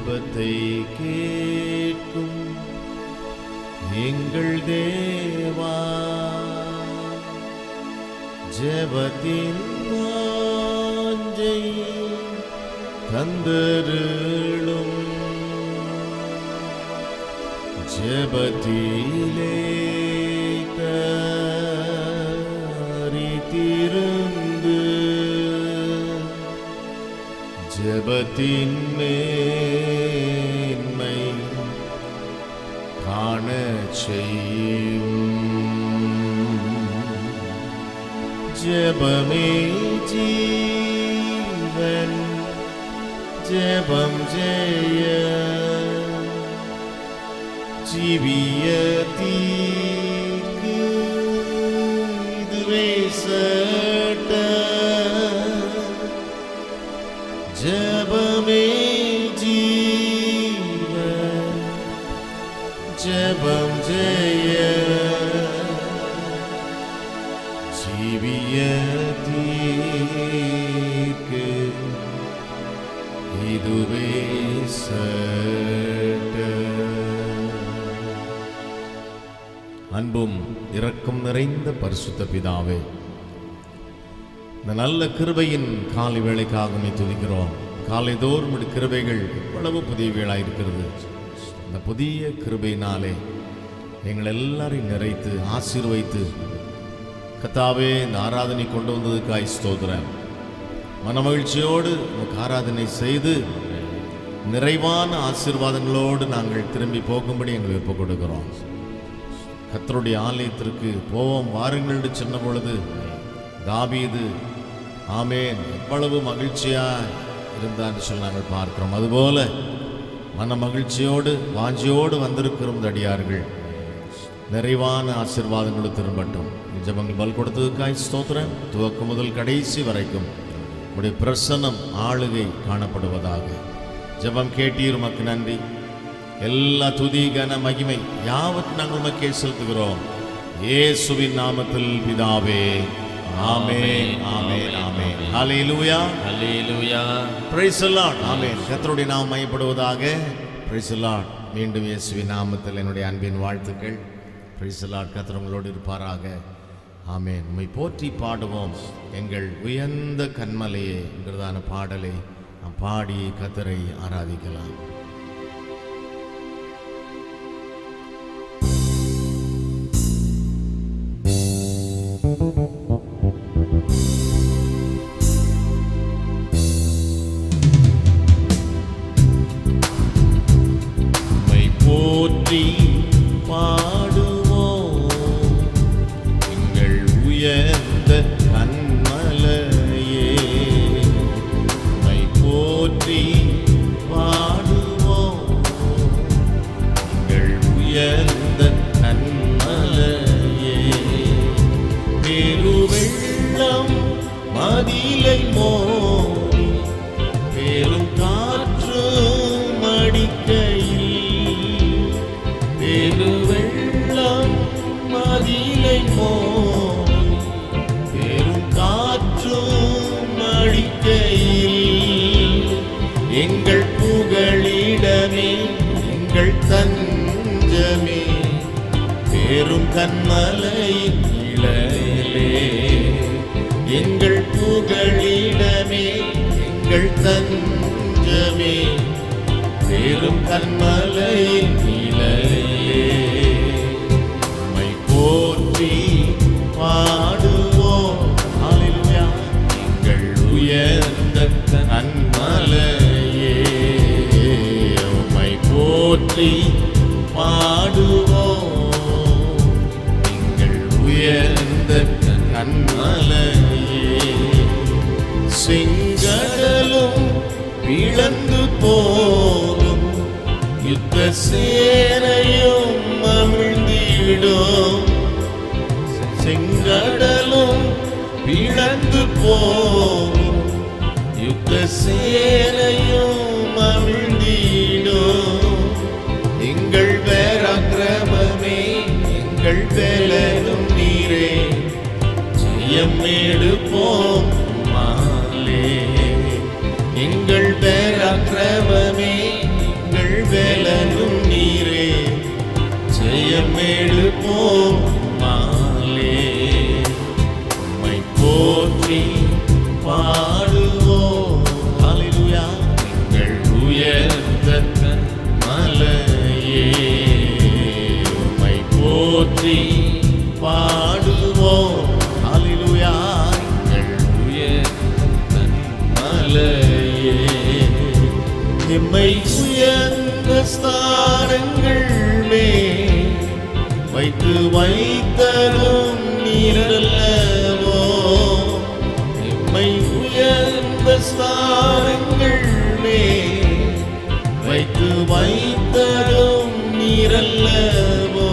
ஜெபத்தை கேட்கும் எங்கள் தேவா, ஜெபத்தின் வாஞ்சை தந்தருளும், ஜெபத்திலே தரித்திருந்து ஜெபத்தின் மேன்மை காண செய்யும். ஜெபமே ஜீவன், ஜெபம் ஜெய, ஜீவியத்திற்கு இதுவே சட்ட. ஜெபமே ஜீவன், ஜெபம் ஜெய, ஜீவியத்திற்கு இதுவே சட்ட. அன்பும் இரக்கம் நிறைந்த பரிசுத்த பிதாவே, இந்த நல்ல கிருபையின் காலை வேளைக்காக உம்மை துதிக்கிறோம். காலை தோறும் கிருபைகள் எவ்வளவு புதியவைகளாக இருக்கிறது. இந்த புதிய கிருபையினாலே எங்கள் எல்லாரையும் நிறைத்து ஆசீர்வைத்து கர்த்தாவே இந்த ஆராதனை கொண்டு வந்ததுக்காய் ஸ்தோத்திரம். மனமகிழ்ச்சியோடு உமக்கு ஆராதனை செய்து நிறைவான ஆசீர்வாதங்களோடு நாங்கள் திரும்பி போகும்படி எங்களை ஒப்புக் கொடுக்கிறோம். கர்த்தருடைய ஆலயத்திற்கு போவோம் வாருங்கள் சொன்ன பொழுது தாவீது ஆமேன் எவ்வளவு மகிழ்ச்சியாய் இருந்தான்னு சொல்லி நாங்கள் பார்க்கிறோம். அதுபோல மன மகிழ்ச்சியோடு வாஞ்சியோடு வந்திருக்கிறோம் அடியார்கள். நிறைவான ஆசீர்வாதங்களும் திரும்பட்டும். ஜெபங்கள் பல் கொடுத்ததுக்காய் ஸ்தோத்திரம். துவக்கம் முதல் கடைசி வரைக்கும் உடைய பிரசன்னம் ஆளுகை காணப்படுவதாக. ஜெபம் கேட்டீர், உமக்கு நன்றி. எல்லா துதி கன மகிமை யாவற்றையும் நாங்கள் உமக்கே செலுத்துகிறோம். இயேசுவின் நாமத்தில் பிதாவே, ஆமென், ஆமென், ஆமென். ஹல்லேலூயா, ஹல்லேலூயா. Price the Lord. ஆமென். கர்த்தருடைய நாமம் மகிமைப்படுவதாக. Price the Lord. மீண்டும் இயேசுவின் நாமத்தில் என்னுடைய அன்பின் வாழ்த்துக்கள். Price the Lord. கர்த்தர் உங்களோடு இருப்பாராக. ஆமென். உம்மை போற்றி பாடுவோம் எங்கள் உயர்ந்த கன்மலையே என்கிறதான பாடலை நாம் பாடி கர்த்தரை ஆராதிக்கலாம். உம்மை போற்றி பாடுவோம் எங்கள் உயர்ந்த கன்மலையே. உம்மை போற்றி பாடுவோம் எங்கள் உயர்ந்த கன்மலையே. பெருவெள்ளம் மதிலை மோதி பெரும் காற்று மடிக்கையில், பெருவெள்ளம் மதிலை மோதி பெரும் காற்று மடிக்கையில், எங்கள் புகழிடமே எங்கள் தஞ்சமே பெரும் கன்மலையின் இளையிலே, எங்கள் புகழிடமே எங்கள் தஞ்சமே பெரும் கன்மலையின் இளையிலே. உம்மை போற்றி பாடுவோம். ஹல்லேலூயா. எங்கள் உயர்ந்த கன்மலையே. உம்மை போற்றி பாடுவோம் எங்கள் உயர்ந்த கன்மலையே. செங்கடலும் பிளந்து போகும், யுத்த சேனையும் அமிழ்ந்திடும். செங்கடலும் பிளந்து போகும், யுத்த சேனையும் அமிழ்ந்திடும். எங்கள் பராக்கிரமமே எங்கள் பலனும் நீரே, ஜெயம் எடுப்போம் உம்மாலே. எங்கள் பராக்கிரமமே ஸ்தானங்கள் மேல் வைத்து வைத்தரும் நீரல்லவோ. எம்மை உயர்ந்த ஸ்தானங்கள் மேல் வைத்து வைத்தரும் நீரல்லவோ.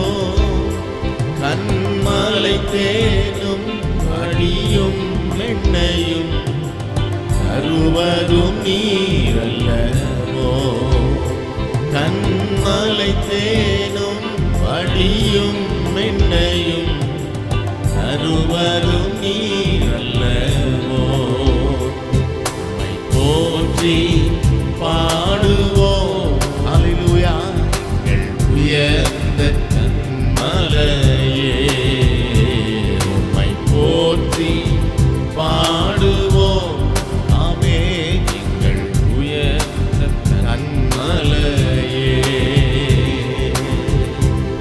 கண்மலை தேனும் அடியும் எண்ணெயும் தருவதும் நீரல்லவோ. கண்மலை தேனும் அடியும் எண்ணெயும் தருவதும் நீரல்லவோ. உம்மை போற்றி பாடுவோம் அல்லேலூயா. எங்கள் உயர்ந்த கன்மலையே உம்மை போற்றி பாடுவோம். ஆமென். எங்கள் உயர்ந்த கன்மலையே.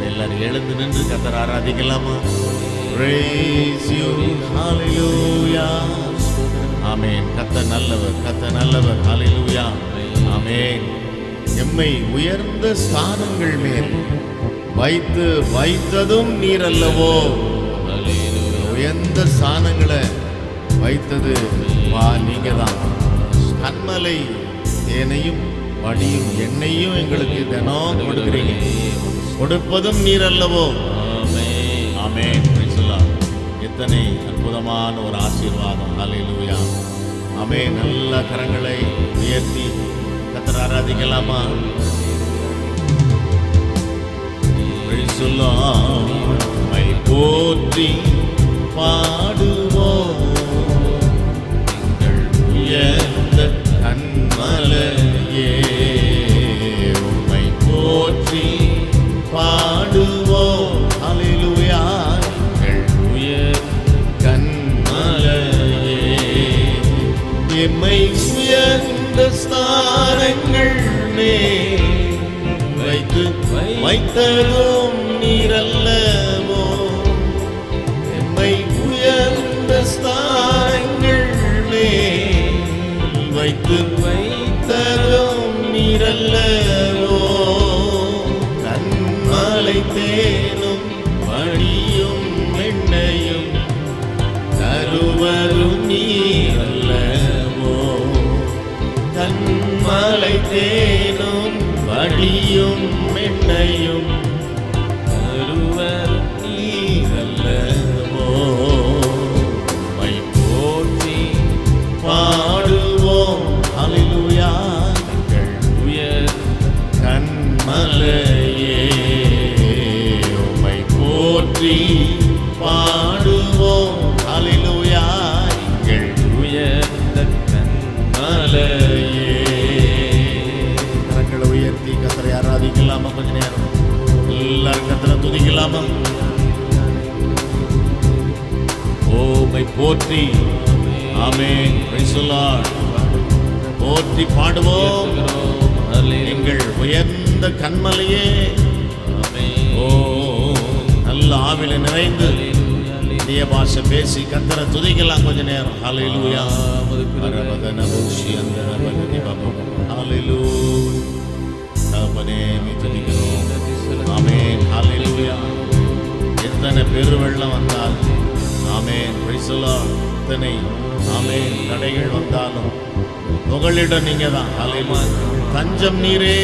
எல்லாரும் எழுந்து நின்று கர்த்தரை ஆராதிக்கலாமா? Praise you, hallelujah. ஆமென். கர்த்தர் நல்லவர், கர்த்தர் நல்லவர். ஹalleluya. ஆமென். எம்மை உயர்ந்த ஸ்தானங்கள் மேல் வைத்ததும் நீர் அல்லவோ. உயர்ந்த ஸ்தானங்களை வைத்தது நீங்க தான். கண்மலை தேனையும் வடியும் எண்ணெயும் எங்களுக்கு தினம் கொடுக்கிறீங்க. கொடுப்பதும் நீர் அல்லவோ. ஆமென். எத்தனை அற்புதமான ஒரு ஆசீர்வாதம். ஹல்லேலூயா. ஆமென். நல்ல கரங்களை உயர்த்தி கர்த்தரை ஆராதிக்கலாமா? உம்மை போற்றி பாடுவோம். எங்கள் உயர்ந்த கன்மலையே உம்மை போற்றி பாடுவோம். ஹல்லேலூயா. எம்மை உயர்ந்த ஸ்தானங்கள் மேல் வைத்து வைத்ததும் நீரல்லவோ. எம்மை உயர்ந்த ஸ்தானங்கள் மேல் வைத்து வைத்ததும் நீரல்லவோ. கண்மலை தேனும் வடியும் எண்ணெயும் தருவதும் நீரல்லவோ. கண்மலை தேனும் வடியும் எண்ணெயும் தருவதும் நீரல்லவோ. உம்மை போற்றி பாடுவோம். ஹல்லேலூயா. எங்கள் உயர்ந்த கன்மலையே உம்மை போற்றி பாடுவோம். ஹல்லேலூயா. எங்கள் உயர்ந்த கன்மலையே. கரங்களை உயர்த்தி கர்த்தரை ஆராதிக்கலாமா? கொஞ்ச நேரம் எல்லாரும் கர்த்தரை துதிக்கலாமா? உம்மை போற்றி. ஆமென். Praise the Lord. போற்றி பாடுவோம். எங்கள் உயர்ந்த கன்மலையே. ஓ நல்ல ஆவில நிறைந்து இந்திய பாஷை பேசி கர்த்தரை துதிக்கலாம் கொஞ்ச நேரம். ஹல்லேலூயா. ஹல்லேலூயா. தகப்பனே துதிக்கிறோம். ஆமென். ஹல்லேலூயா. எத்தனை பெருவெள்ளம் வந்தால் ஆமென். Praise the Lord. எத்தனை ஆமென் தடைகள் வந்தாலும் புகலிடம் நீங்க தான். ஹல்லேலூயா. தஞ்சம் நீரே.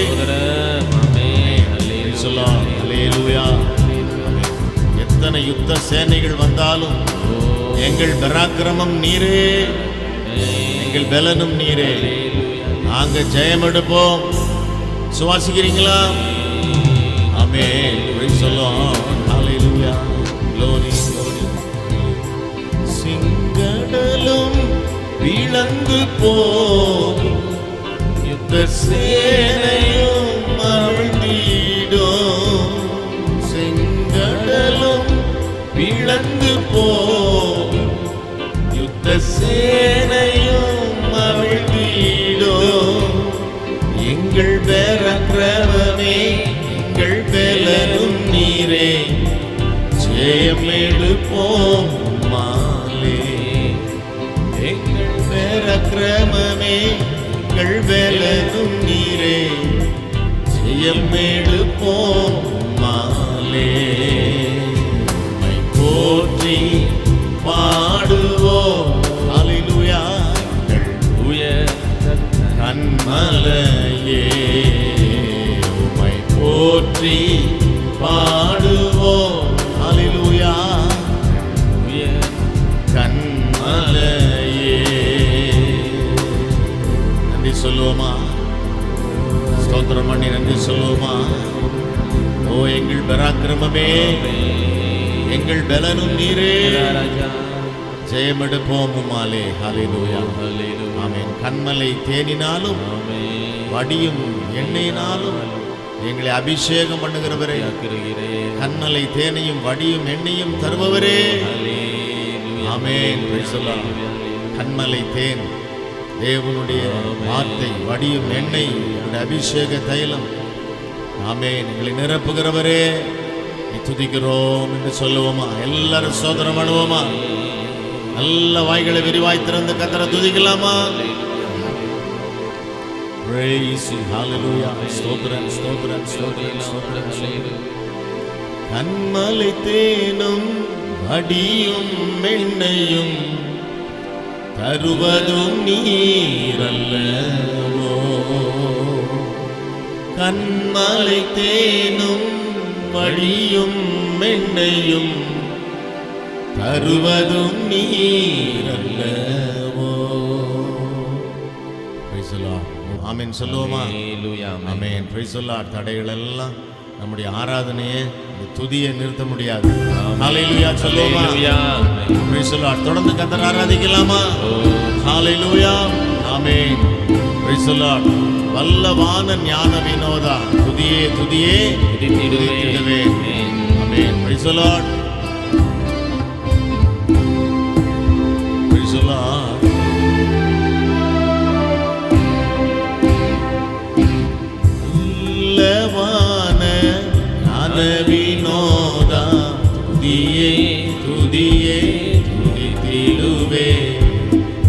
ஆமென். Praise the Lord. ஹல்லேலூயா. எத்தனை யுத்த சேனைகள் வந்தாலும் எங்கள் பராக்கிரமம் நீரே, எங்கள் பலனும் நீரே. நாங்க ஜெயம் எடுப்போம். சுவாசிக்கிறீங்களா? ஆமென். Praise the Lord. ஹல்லேலூயா. glory glory. சிங்கடலும் விளங்கு போகும் யுத்த சேனையும் அழுந்திடும். சிங்கடலும் விளங்கு போகும் யுத்த சேனையும் அழுந்திடும். எங்கள் பராக்கிரமமே எங்கள் பலனும் நீரே, ஜெயம் எடுப்போம் மாலே. எங்கள் பராக்கிரமமே எங்கள் பலனும் நீரே, வயல்மேடு போமாலே உம்மை போற்றி பாடுவோம். ஹல்லேலூயா. உயர்ந்த கன்மலையே உம்மை போற்றி பாடுவோம். ஹல்லேலூயா. கன்மலையே. நன்றி சொல்லுவோமா? ஸ்தோத்திரம் பண்ணி நன்றி சொல்லுவோமா? ஓ எங்கள் பராக்கிரமமே, எங்கள் பலனும் நீரே, ஜெயமெடுப்போம் உம்மாலே. ஹல்லேலூயா. ஆமென். கன்மலை தேனினாலும் வடியும் எண்ணெயினாலும் எங்களை அபிஷேகம் பண்ணுகிறவரே, கன்மலை தேனையும் வடியும் எண்ணெயும் தருபவரே. ஆமென். கன்மலை தேன் தேவனுடைய வார்த்தை, வடியும் எண்ணெய், அபிஷேக தைலம். ஆமென். எங்களை நிரப்புகிறவரே துதிக்கிறோம் என்று சொல்லுவோமா? எல்லாரும் சோதனம் பண்ணுவோமா? நல்ல வாய்களை விரிவாய் திறந்து கர்த்தரை துதிக்கலாமா? Praise you. Hallelujah. ஸ்தோத்திரம் ஸ்தோத்திரம் ஸ்தோத்திரம் ஸ்தோத்திரம். கன்மலை தேனும் வடியும் எண்ணெயும் தருவதும் நீரல்லவோ. கன்மலை தேனும் வடியும் எண்ணெயும் தருவதும் நீரல்லவோ. ஆமென் சொல்லுவோமா? ஆமென். Praise the Lord. தடைகள் எல்லாம் நம்முடைய ஆராதனையை, துதியை நிறுத்த முடியாது. ஹல்லேலூயா சொல்லுவோமா? Praise the Lord. தொடர்ந்து கர்த்தரை ஆராதிக்கலாமா? ஹல்லேலூயா. ஆமென். Praise the Lord. வல்லவான ஞான வினோதா, துதியே துதியே துதித்திடுவே. ஆமென். Praise the Lord. Praise the Lord. வல்லவான ஞான வினோதா, துதியே துதியே துதித்திடுவே.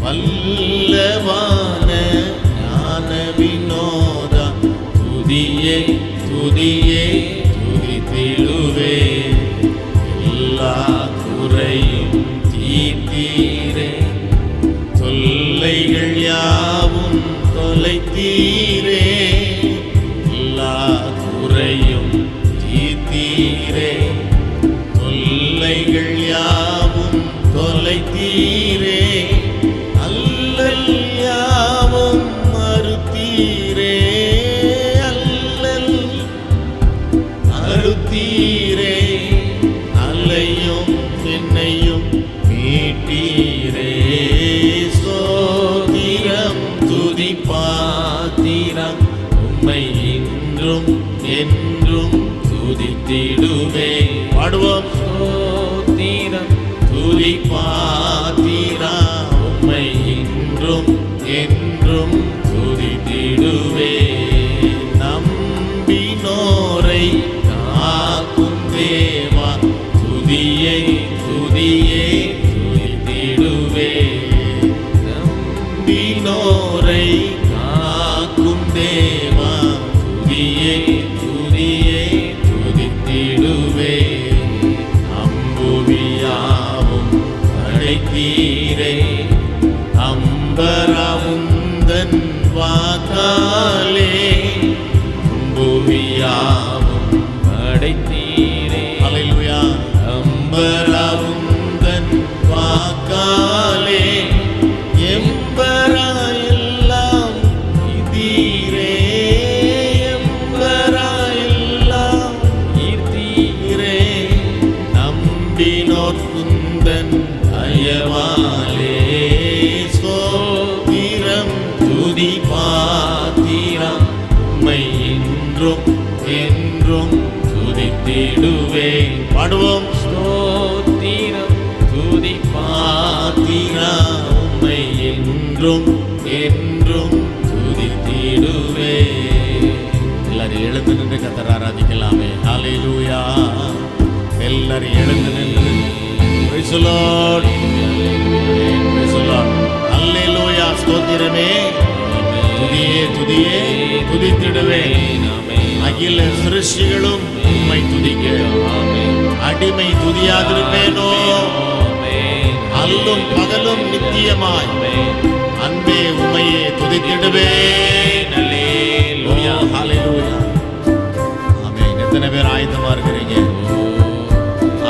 வல்லவான ஞான வினோதா, துதியே துதியே துதித்திடுவே. எல்லா குறையும் தீர்த்தீரே, தொல்லைகள் யாவும் தொலைத்தீரே. எல்லா குறையும் தீர்த்தீரே, தொல்லைகள் யாவும் தொலைத்தீரே. அல்லல் யாவும் மறுத்தீரே, அல்லல் மறுத்தீரே. அலையும் என்னையும் மீட்டீரே. சோதிரம் துதி பாத்திரம், உம்மை இன்றும் என்றும் துதித்திடுவே. பாடுவோம். சோதிரம் துதி பாத்திரா, உம்மை இன்றும் என்றும் துதித்திடுவே. நம்பினோரை காக்கும் தேவா, துதியை துதியே துதித்திடுவே. நம்பினோரை காக்கும் தேவா, துதியை துதியே துதித்திடுவே. அம்புவியாவும் படைத்தீரே, அம்பராவுந்தன் வாக்காலே. அம்புவியாவும் படைத்தீரே. ஹல்லேலூயா. அம்பராவுந்தன் வாக்காலே. எம்பரா எல்லாம் இதீரே, எம்பரா எல்லாம் இதீரே. நம்பினோர் குந்தன் அயவாலே. சோதிரம் துதி பாத்திரம், உம்மை இன்றும் என்றும் துதித்திடுவே. பாடுவோம். ஸ்தோத்திரம் துதி பாத்திரா, உம்மை என்றும் என்றும் துதித்திடுவே. எல்லாரும் எழுந்து நின்று கர்த்தரை ஆராதிக்கலாமே. ஹல்லேலூயா. எல்லாரும் எழுந்து நின்று praise the Lord. Praise the Lord. ஹல்லேலூயா. ஸ்தோத்திரமே, துதியே துதியே துதித்திடுவே. அகில சிருஷ்டிகளும் உம்மை துதிக்க. அடிமை துதியாதிருப்பேனோ? அல்லும் பகலும் நித்தியமாய் அன்பே உம்மையே துதித்திடுவேன். ஹல்லேலூயா. ஆமென். எத்தனை பேர் ஆயத்தமா இருக்கிறீங்க?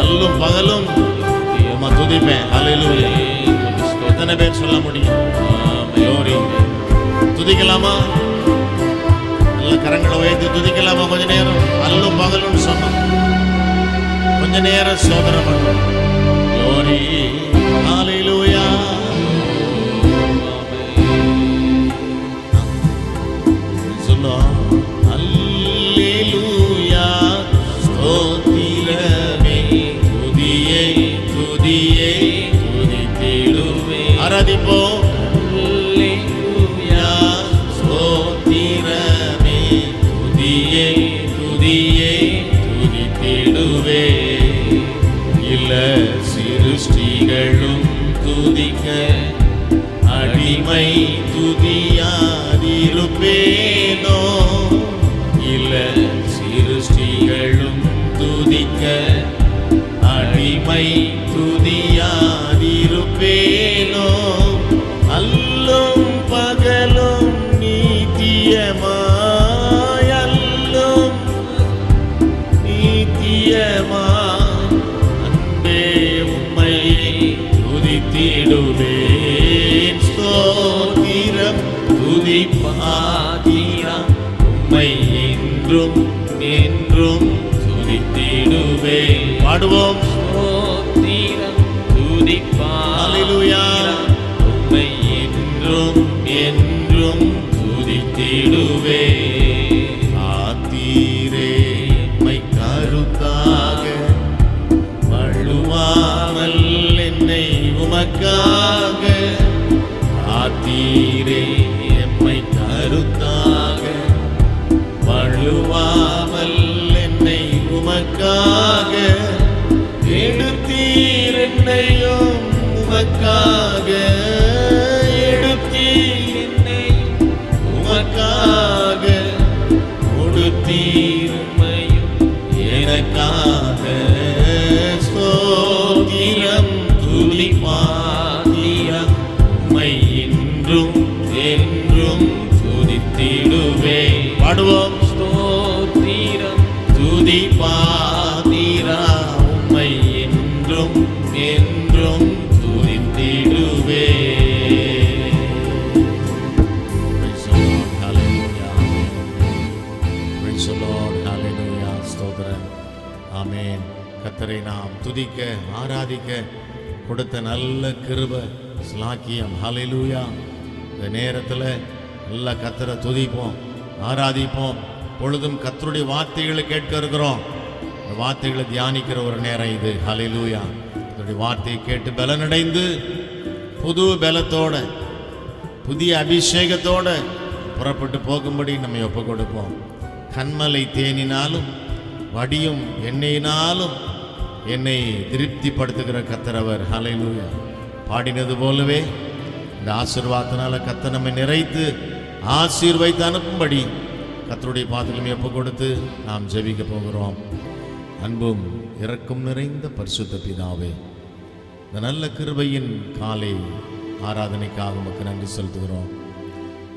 அல்லும் பகலும் உம்மை துதிப்பேன். ஹல்லேலூயா. எத்தனை பேர் சொல்ல முடியும்? glory. துதிக்கலாமா? நல்ல கரங்களை உயர்த்தி துதிக்கலாமா? கொஞ்ச நேரம் அல்லும் பகலும் சொன்னோம். கொஞ்ச நேரம் சோதனை பண்ணும். glory. ஹல்லேலூயா. சொல்லுவோம். ஹல்லேலூயா. ஸ்தோத்திரமே. துதியை துதியை துதித்திடுவே. ஆராதிப்போம். ஹல்லேலூயா. ஸ்தோத்திரமே. துதியை துதியை துதித்திடுவே. இல்ல சிருஷ்டிகளும் துதிக்க அடிமை துதியாதிருப்பேனோ? இல்ல சிருஷ்டிகளும் துதிக்க அடிமை துதியாதிருப்பேனோ? அல்லும் பகலும் நீத்தியமாய் அல்லும் நீத்தியமாய் அன்பே உம்மை துதித்திடுவேன். ஸ்தோத்திரம் துதிப்பாத்திரம் உம்மை என்றும் என்றும் துதித்திடுவேன். பாடுவோம். ஸ்தோத்திரம் துதிப்பாத்திரம் உம்மை என்றும் என்றும் துதித்திடுவேன். ஆத்தீரே உம்மை கருத்தாக வழுவாமல் என்னை உமக்காக. ஆத்தீரே எம்மை கருத்தாக வழுவாமல் என்னை உமக்காக. எடுத்தீர் என்னையும் உமக்காக. எடுத்தீர் என்னையும் உமக்காக. கொடுத்தீர் உம்மையும் எனக்காக. ஸ்தோத்திரம் துதிப்பாத்திரம் உம்மை என்றும் என்றும் துதித்திடுவேன். பாடுவோம். ஸ்தோத்திரம் துதிப்பாத்திரம் உம்மை என்றும் என்றும் துதித்திடுவேன். Praise the Lord. Hallelujah. Praise the Lord. Hallelujah. ஸ்தோத்திரம். ஆமென். கர்த்தரை நாம் துதிக்க ஆராதிக்க கொடுத்த நல்ல கிருபை ஸ்லாக்கியம். ஹல்லேலூயா. இந்த நேரத்தில் நல்ல கர்த்தரை துதிப்போம், ஆராதிப்போம். பொழுதும் கர்த்தருடைய வார்த்தைகளை கேட்க இருக்கிறோம். இந்த வார்த்தைகளை தியானிக்கிற ஒரு நேரம் இது. ஹல்லேலூயா. கர்த்தருடைய வார்த்தையை கேட்டு பலனடைந்து புது பலத்தோட புதிய அபிஷேகத்தோட புறப்பட்டு போகும்படி நம்ம ஒப்பு கொடுப்போம். கண்மலை தேனினாலும் வடியும் எண்ணெயினாலும் என்னை திருப்திப்படுத்துகிற கர்த்தரவர். ஹல்லேலூயா. பாடினது போலவே இந்த ஆசீர்வாதத்தினால கர்த்தர் நம்மை நிறைத்து ஆசீர்வைத்து அனுப்பும்படி கர்த்தருடைய பாதத்திலும் ஒப்பு கொடுத்து நாம் ஜெபிக்க போகிறோம். அன்பும் இரக்கம் நிறைந்த பரிசுத்த பிதாவே, இந்த நல்ல கிருபையின் காலை ஆராதனைக்காக உமக்கு நன்றி செலுத்துகிறோம்.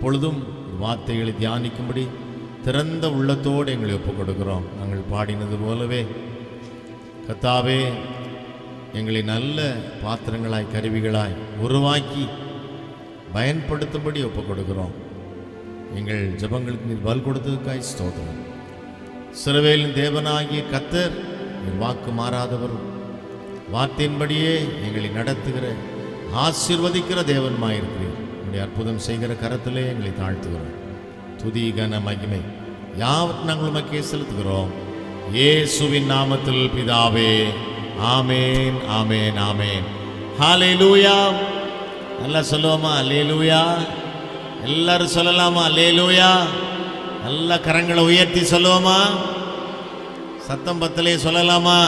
பொழுதும் வார்த்தைகளை தியானிக்கும்படி திறந்த உள்ளத்தோடு எங்களை ஒப்புக் கொடுக்கிறோம். நாங்கள் பாடினது போலவே கர்த்தாவே எங்களை நல்ல பாத்திரங்களாய் கருவிகளாய் உருவாக்கி பயன்படுத்தும்படி ஒப்புக் கொடுக்கிறோம். எங்கள் ஜெபங்களுக்கு நீர் பல் கொடுத்ததுக்காய் ஸ்தோத்திரம். சிறுவேலின் தேவனாகிய கர்த்தர் நீர் வாக்கு மாறாதவரும் வார்த்தையின்படியே எங்களை நடத்துகிற ஆசீர்வதிக்கிற தேவன்மாயிருக்கிறீர். உங்களுடைய அற்புதம் செய்கிற கரத்திலே எங்களை தாழ்த்துகிறோம். துதி கன மகிமை யாவற்றையும் நாங்கள் உமக்கே செலுத்துகிறோம். இயேசுவின் நாமத்தில் பிதாவே. ஆமேன், ஆமேன், ஆமேன். ஹல்லேலூயா. நல்லா சொல்லுவோமா? அல்லேலூயா. எல்லாரும் சொல்லலாமா? அல்லேலூயா. நல்ல கரங்களை உயர்த்தி சொல்லுவோமா? சத்தம் பத்தலே சொல்லலாமா?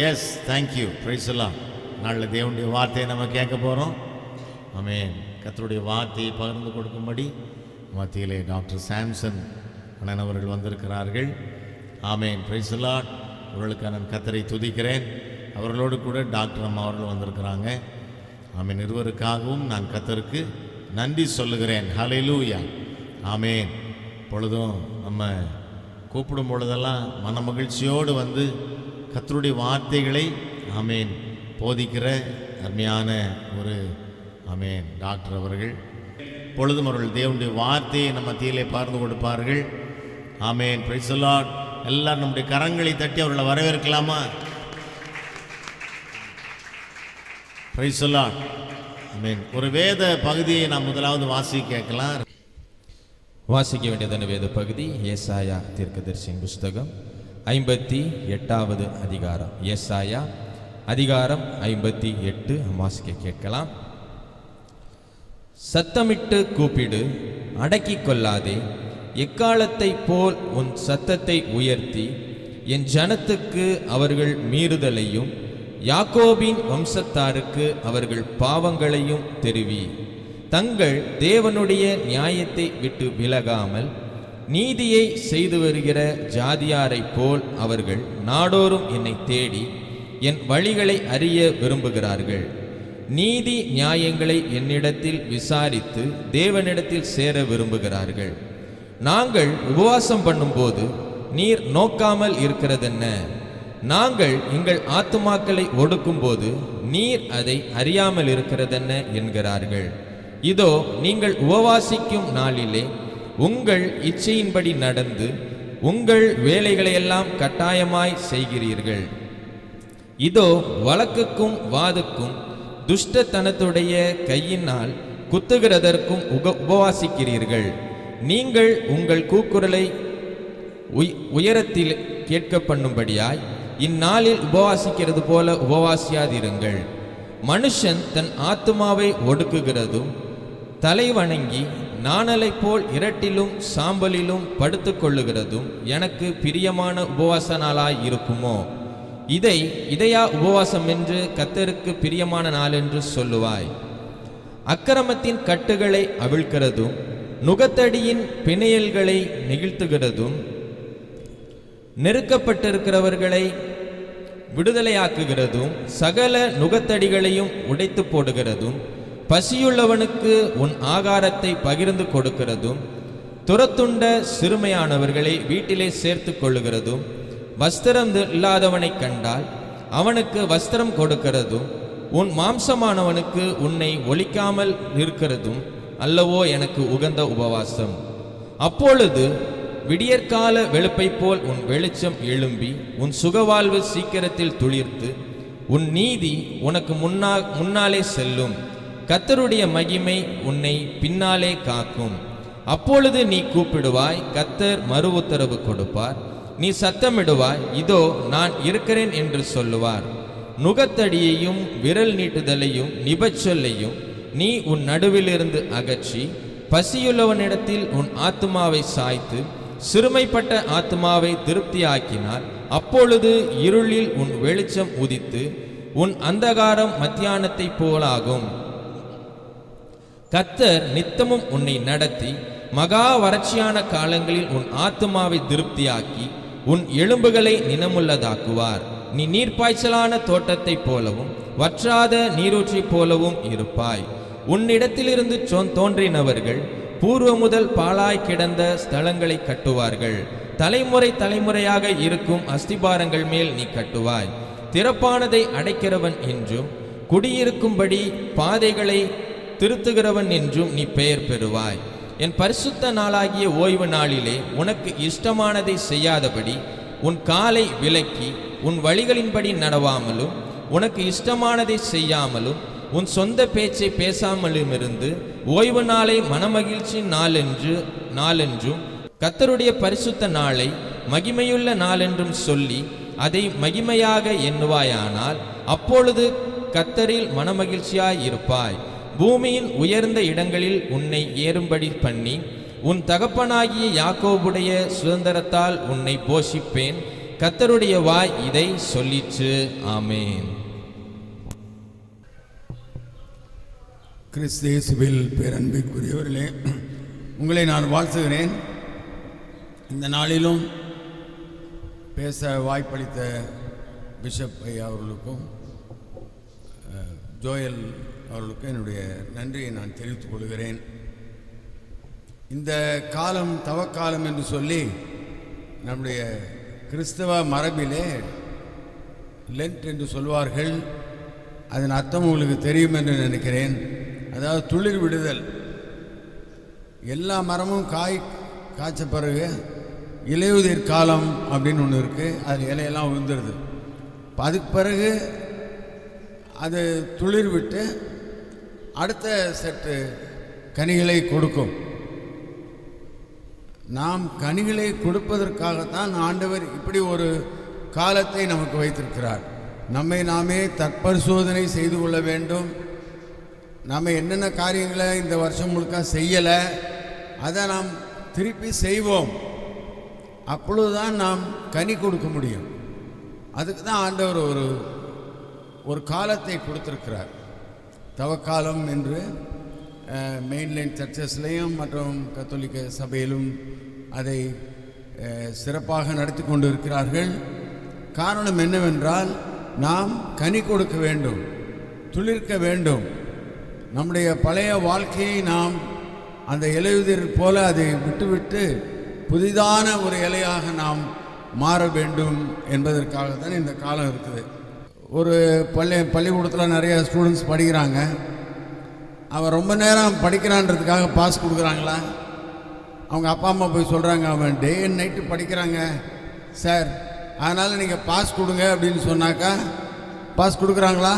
S, thank you. பிரைஸ் எல்லாம். நாளில் தேவனுடைய வார்த்தையை நம்ம கேட்க போகிறோம். ஆமென். கர்த்தருடைய வார்த்தையை பகிர்ந்து கொடுக்கும்படி மத்தியிலே டாக்டர் சாம்சன் அண்ணன் அவர்கள் வந்திருக்கிறார்கள். ஆமேன். Praise the Lord. அவர்களுக்கு நான் கர்த்தரை துதிக்கிறேன். அவர்களோடு கூட டாக்டர் அம்மா அவர்கள் வந்திருக்கிறாங்க. ஆமேன். இருவருக்காகவும் நான் கர்த்தருக்கு நன்றி சொல்லுகிறேன். ஹல்லேலூயா. ஆமேன். பொழுதும் நம்ம கூப்பிடும் பொழுதெல்லாம் மன மகிழ்ச்சியோடு வந்து கர்த்தருடைய வார்த்தைகளை ஆமேன் போதிக்கிற அருமையான ஒரு ஆமேன் டாக்டர் அவர்கள் பொழுதும் அவர்கள் தேவனுடைய வார்த்தையை நம்ம மத்தியிலே பகிர்ந்து கொடுப்பார்கள். ஆமேன். Praise the Lord. எல்லாரும் நம்முடைய கரங்களை தட்டி அவர்களை வரவேற்கலாமா? Price the Lord. ஆமேன். ஒரு வேத பகுதியை நாம் முதலாவது வாசிக்க கேட்கலாம். வாசிக்க வேண்டியதான வேத பகுதி ஏசாயா தீர்க்கதரிசியின் புஸ்தகம் 58வது அதிகாரம். ஏசாயா அதிகாரம் 58 வாசிக்க கேட்கலாம். சத்தமிட்டு கூப்பிடு, அடக்கிக் கொள்ளாதே. எக்காலத்தை போல் உன் சத்தத்தை உயர்த்தி என் ஜனத்துக்கு அவர்கள் மீறுதலையும் யாக்கோபின் வம்சத்தாருக்கு அவர்கள் பாவங்களையும் தெரிவி. தங்கள் தேவனுடைய நியாயத்தை விட்டு விலகாமல் நீதியை செய்து வருகிற ஜாதியாரைப் போல் அவர்கள் நாடோறும் என்னை தேடி என் வழிகளை அறிய விரும்புகிறார்கள். நீதி நியாயங்களை என்னிடத்தில் விசாரித்து தேவனிடத்தில் சேர விரும்புகிறார்கள். நாங்கள் உபவாசம் பண்ணும்போது நீர் நோக்காமல் இருக்கிறதென்ன? நாங்கள் எங்கள் ஆத்துமாக்களை ஒடுக்கும்போது நீர் அதை அறியாமல் இருக்கிறதென்ன என்கிறார்கள். இதோ, நீங்கள் உபவாசிக்கும் நாளிலே உங்கள் இச்சையின்படி நடந்து உங்கள் வேலைகளையெல்லாம் கட்டாயமாய் செய்கிறீர்கள். இதோ, வழக்குக்கும் வாதுக்கும் துஷ்டத்தனத்துடைய கையினால் குத்துகிறதற்கும் உபவாசிக்கிறீர்கள். நீங்கள் உங்கள் கூக்குரலை உயரத்தில் கேட்க பண்ணும்படியாய் இந்நாளில் உபவாசிக்கிறது போல உபவாசியாதிருங்கள். மனுஷன் தன் ஆத்துமாவை ஒடுக்குகிறதும் தலை வணங்கி நாணலை போல் இரட்டிலும் சாம்பலிலும் படுத்து கொள்ளுகிறதும் எனக்கு பிரியமான உபவாச நாளாய் இருக்குமோ? இதையா உபவாசம் என்று கர்த்தருக்கு பிரியமான நாள் என்று சொல்லுவாய்? அக்கிரமத்தின் கட்டுகளை அவிழ்க்கிறதும் நுகத்தடியின் பிணையல்களை நெகிழ்த்துகிறதும் நெருக்கப்பட்டிருக்கிறவர்களை விடுதலையாக்குகிறதும் சகல நுகத்தடிகளையும் உடைத்து போடுகிறதும் பசியுள்ளவனுக்கு உன் ஆகாரத்தை பகிர்ந்து கொடுக்கிறதும் துரத்துண்ட சிறுமையானவர்களை வீட்டிலே சேர்த்து கொள்ளுகிறதும் வஸ்திரம் இல்லாதவனை கண்டால் அவனுக்கு வஸ்திரம் கொடுக்கிறதும் உன் மாம்சமானவனுக்கு உன்னை ஒழிக்காமல் இருக்கிறதும் அல்லவோ எனக்கு உகந்த உபவாசம். அப்பொழுது விடியற்கால வெளுப்பை போல் உன் வெளிச்சம் எழும்பி உன் சுகவாழ்வு சீக்கிரத்தில் துளிர்த்து உன் நீதி உனக்கு முன்னாலே செல்லும். கர்த்தருடைய மகிமை உன்னை பின்னாலே காக்கும். அப்பொழுது நீ கூப்பிடுவாய், கர்த்தர் மறு உத்தரவு கொடுப்பார். நீ சத்தமிடுவாய், இதோ நான் இருக்கிறேன் என்று சொல்லுவார். நுகத்தடியையும் விரல் நீட்டுதலையும் நிபச்சொல்லையும் நீ உன் நடுவிலிருந்து அகற்றி பசியுள்ளவனிடத்தில் உன் ஆத்துமாவை சாய்த்து சிறுமைப்பட்ட ஆத்துமாவை திருப்தியாக்கினார். அப்பொழுது இருளில் உன் வெளிச்சம் உதித்து உன் அந்தகாரம் மத்தியானத்தை போலாகும். கர்த்தர் நித்தமும் உன்னை நடத்தி மகா வறட்சியான காலங்களில் உன் ஆத்துமாவை திருப்தியாக்கி உன் எலும்புகளை நினமுள்ளதாக்குவார். நீ நீர்ப்பாய்ச்சலான தோட்டத்தை போலவும் வற்றாத நீரூற்றை போலவும் இருப்பாய். உன்னிடத்திலிருந்து தோன்றினவர்கள் பூர்வ முதல் பாழாய் கிடந்த ஸ்தலங்களை கட்டுவார்கள். தலைமுறை தலைமுறையாக இருக்கும் அஸ்திபாரங்கள் மேல் நீ கட்டுவாய். திறப்பானதை அடைக்கிறவன் என்றும் குடியிருக்கும்படி பாதைகளை திருத்துகிறவன் என்றும் நீ பெயர் பெறுவாய். என் பரிசுத்த நாளாகிய ஓய்வு நாளிலே உனக்கு இஷ்டமானதை செய்யாதபடி உன் காலை விலக்கி உன் வழிகளின்படி நடவாமலும் உனக்கு இஷ்டமானதை செய்யாமலும் உன் சொந்த பேச்சை பேசாமலும் இருந்து ஓய்வு நாளை மனமகிழ்ச்சி நாளென்றும் கர்த்தருடைய பரிசுத்த நாளை மகிமையுள்ள நாளென்றும் சொல்லி அதை மகிமையாக எண்ணுவாயானால் அப்பொழுது கர்த்தரில் மனமகிழ்ச்சியாய் இருப்பாய். பூமியின் உயர்ந்த இடங்களில் உன்னை ஏறும்படி பண்ணி உன் தகப்பனாகிய யாக்கோபுடைய சுதந்திரத்தால் உன்னை போஷிப்பேன். கர்த்தருடைய வாய் இதை சொல்லிற்று. ஆமென். கிறிஸ்து இயேசுவில் பேரன்பிற்குரியவர்களே, உங்களை நான் வாழ்த்துகிறேன். இந்த நாளிலும் பேச வாய்ப்பளித்த பிஷப் ஐயா அவர்களுக்கும் ஜோயல் அவர்களுக்கும் என்னுடைய நன்றியை நான் தெரிவித்துக் கொள்கிறேன். இந்த காலம் தவக்காலம் என்று சொல்லி நம்முடைய கிறிஸ்தவ மரபிலே லென்ட் என்று சொல்வார்கள். அதன் அர்த்தம் உங்களுக்கு தெரியும் என்று நினைக்கிறேன். அதாவது துளிர் விடுதல். எல்லா மரமும் காய்ச்ச பிறகு இலையுதிர் காலம் அப்படின்னு ஒன்று இருக்குது. அது இலையெல்லாம் விழுந்துருது. அதுக்கு பிறகு அது துளிர் விட்டு அடுத்த செட்டு கனிகளை கொடுக்கும். நாம் கனிகளை கொடுப்பதற்காகத்தான் ஆண்டவர் இப்படி ஒரு காலத்தை நமக்கு வைத்திருக்கிறார். நம்மை நாமே தற்பரிசோதனை செய்து கொள்ள வேண்டும். நாம் என்னென்ன காரியங்களை இந்த வருஷம் முழுக்க செய்யலை அதை நாம் திருப்பி செய்வோம். அப்பொழுதுதான் நாம் கனி கொடுக்க முடியும். அதுக்கு தான் ஆண்டவர் ஒரு காலத்தை கொடுத்திருக்கிறார். தவக்காலம் என்று மெயின்லைன் சர்ச்சஸ்லேயும் மற்றும் கத்தோலிக்க சபையிலும் அதை சிறப்பாக நடத்தி கொண்டு இருக்கிறார்கள். காரணம் என்னவென்றால் நாம் கனி கொடுக்க வேண்டும், துளிர்க்க வேண்டும். நம்முடைய பழைய வாழ்க்கையை நாம் அந்த இலையுதிர் போல அதை விட்டுவிட்டு புதிதான ஒரு இலையாக நாம் மாற வேண்டும் என்பதற்காக தான் இந்த காலம் இருக்குது. ஒரு பள்ளிக்கூடத்தில் நிறைய ஸ்டூடெண்ட்ஸ் படிக்கிறாங்க. அவன் ரொம்ப நேரம் படிக்கிறான்றதுக்காக பாஸ் கொடுக்குறாங்களா? அவங்க அப்பா அம்மா போய் சொல்கிறாங்க, அவன் டே அண்ட் நைட்டு படிக்கிறாங்க சார், அதனால் நீங்கள் பாஸ் கொடுங்க அப்படின்னு சொன்னாக்கா பாஸ் கொடுக்குறாங்களா?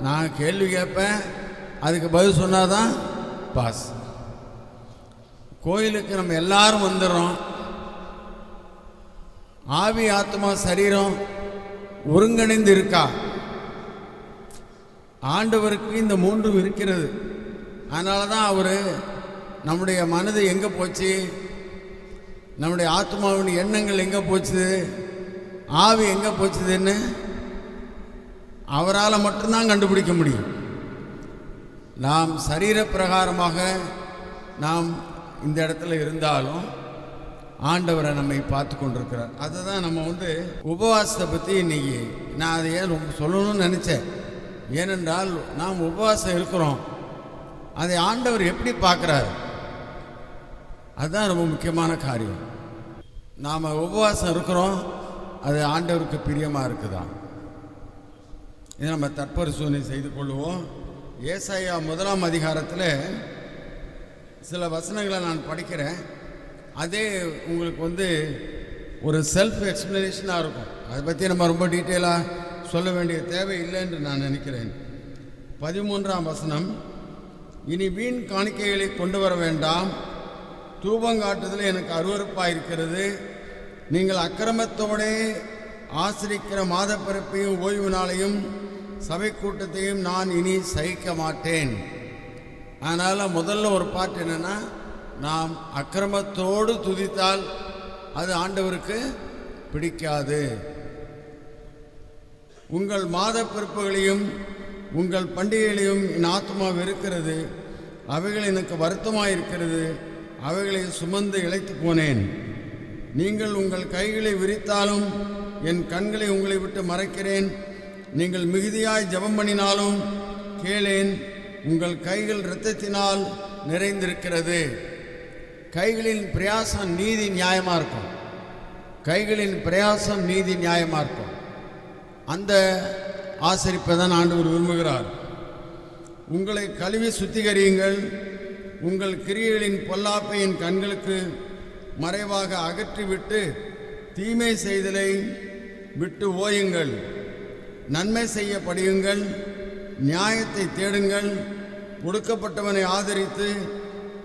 நான் கேள்வி கேட்பேன், அதுக்கு பதில் சொன்னால் தான் பாஸ். கோயிலுக்கு நம்ம எல்லாரும் வந்துடுறோம். ஆவி ஆத்மா சரீரம் ஒருங்கிணைந்து இருக்கா? ஆண்டவருக்கு இந்த மூன்றும் இருக்கிறது. அதனால தான் அவர் நம்முடைய மனது எங்கே போச்சு, நம்முடைய ஆத்மாவின் எண்ணங்கள் எங்கே போச்சுது, ஆவி எங்கே போச்சுதுன்னு அவரால் மட்டும்தான் கண்டுபிடிக்க முடியும். நாம் சரீர பிரகாரமாக நாம் இந்த இடத்துல இருந்தாலும் ஆண்டவரை நம்மை பார்த்து கொண்டிருக்கிறார். அதை தான் நம்ம உபவாசத்தை பற்றி இன்றைக்கி நான் அதை ஏன் ரொம்ப சொல்லணும்னு நினச்சேன். ஏனென்றால் நாம் உபவாசம் இருக்கிறோம், அதை ஆண்டவர் எப்படி பார்க்குறாரு, அதுதான் ரொம்ப முக்கியமான காரியம். நாம் உபவாசம் இருக்கிறோம், அது ஆண்டவருக்கு பிரியமாக இருக்குதா, இதை நம்ம தற்பரிசோதனை செய்து கொள்வோம். ஏசாயா 1ஆம் அதிகாரத்தில் சில வசனங்களை நான் படிக்கிறேன். அதே உங்களுக்கு ஒரு செல்ஃப் எக்ஸ்பிளனேஷனாக இருக்கும். அதை பற்றி நம்ம ரொம்ப டீட்டெயிலாக சொல்ல வேண்டிய தேவை இல்லை என்று நான் நினைக்கிறேன். 13ஆம் வசனம், இனி வீண் காணிக்கைகளை கொண்டு வர வேண்டாம், தூபங்காட்டுதல் எனக்கு அருவருப்பாக இருக்கிறது. நீங்கள் அக்கிரமத்தோடே ஆசிரிக்கிற மாத பிறப்பையும் ஓய்வு நாளையும் சபை கூட்டத்தையும் நான் இனி சகிக்க மாட்டேன். அதனால் முதல்ல ஒரு பாட்டு என்னென்னா, நாம் அக்கிரமத்தோடு துதித்தால் அது ஆண்டவருக்கு பிடிக்காது. உங்கள் மாத பிறப்புகளையும் உங்கள் பண்டிகைகளையும் என் ஆத்மா வெறுக்கிறது, அவைகள் எனக்கு வருத்தமாக இருக்கிறது, அவைகளை சுமந்து இழைத்து போனேன். நீங்கள் உங்கள் கைகளை விரித்தாலும் என் கண்களை உங்களை விட்டு மறைக்கிறேன். நீங்கள் மிகுதியாய் ஜெபம் பண்ணினாலும் கேளேன், உங்கள் கைகள் இரத்தத்தினால் நிறைந்திருக்கிறது. கைகளின் பிரயாசம் நீதி நியாயமாக இருக்கும். கைகளின் பிரயாசம் நீதி நியாயமாக இருக்கும். அந்த ஆசரிப்பை தான் ஆண்டவர் விரும்புகிறார். உங்களை கழுவி சுத்திகரியுங்கள், உங்கள் கிரியைகளின் பொல்லாப்பை என் கண்களுக்கு மறைவாக அகற்றிவிட்டு தீமை செய்தலை விட்டு ஓயுங்கள். நன்மை செய்ய படியுங்கள், நியாயத்தை தேடுங்கள், ஒடுக்கப்பட்டவனை ஆதரித்து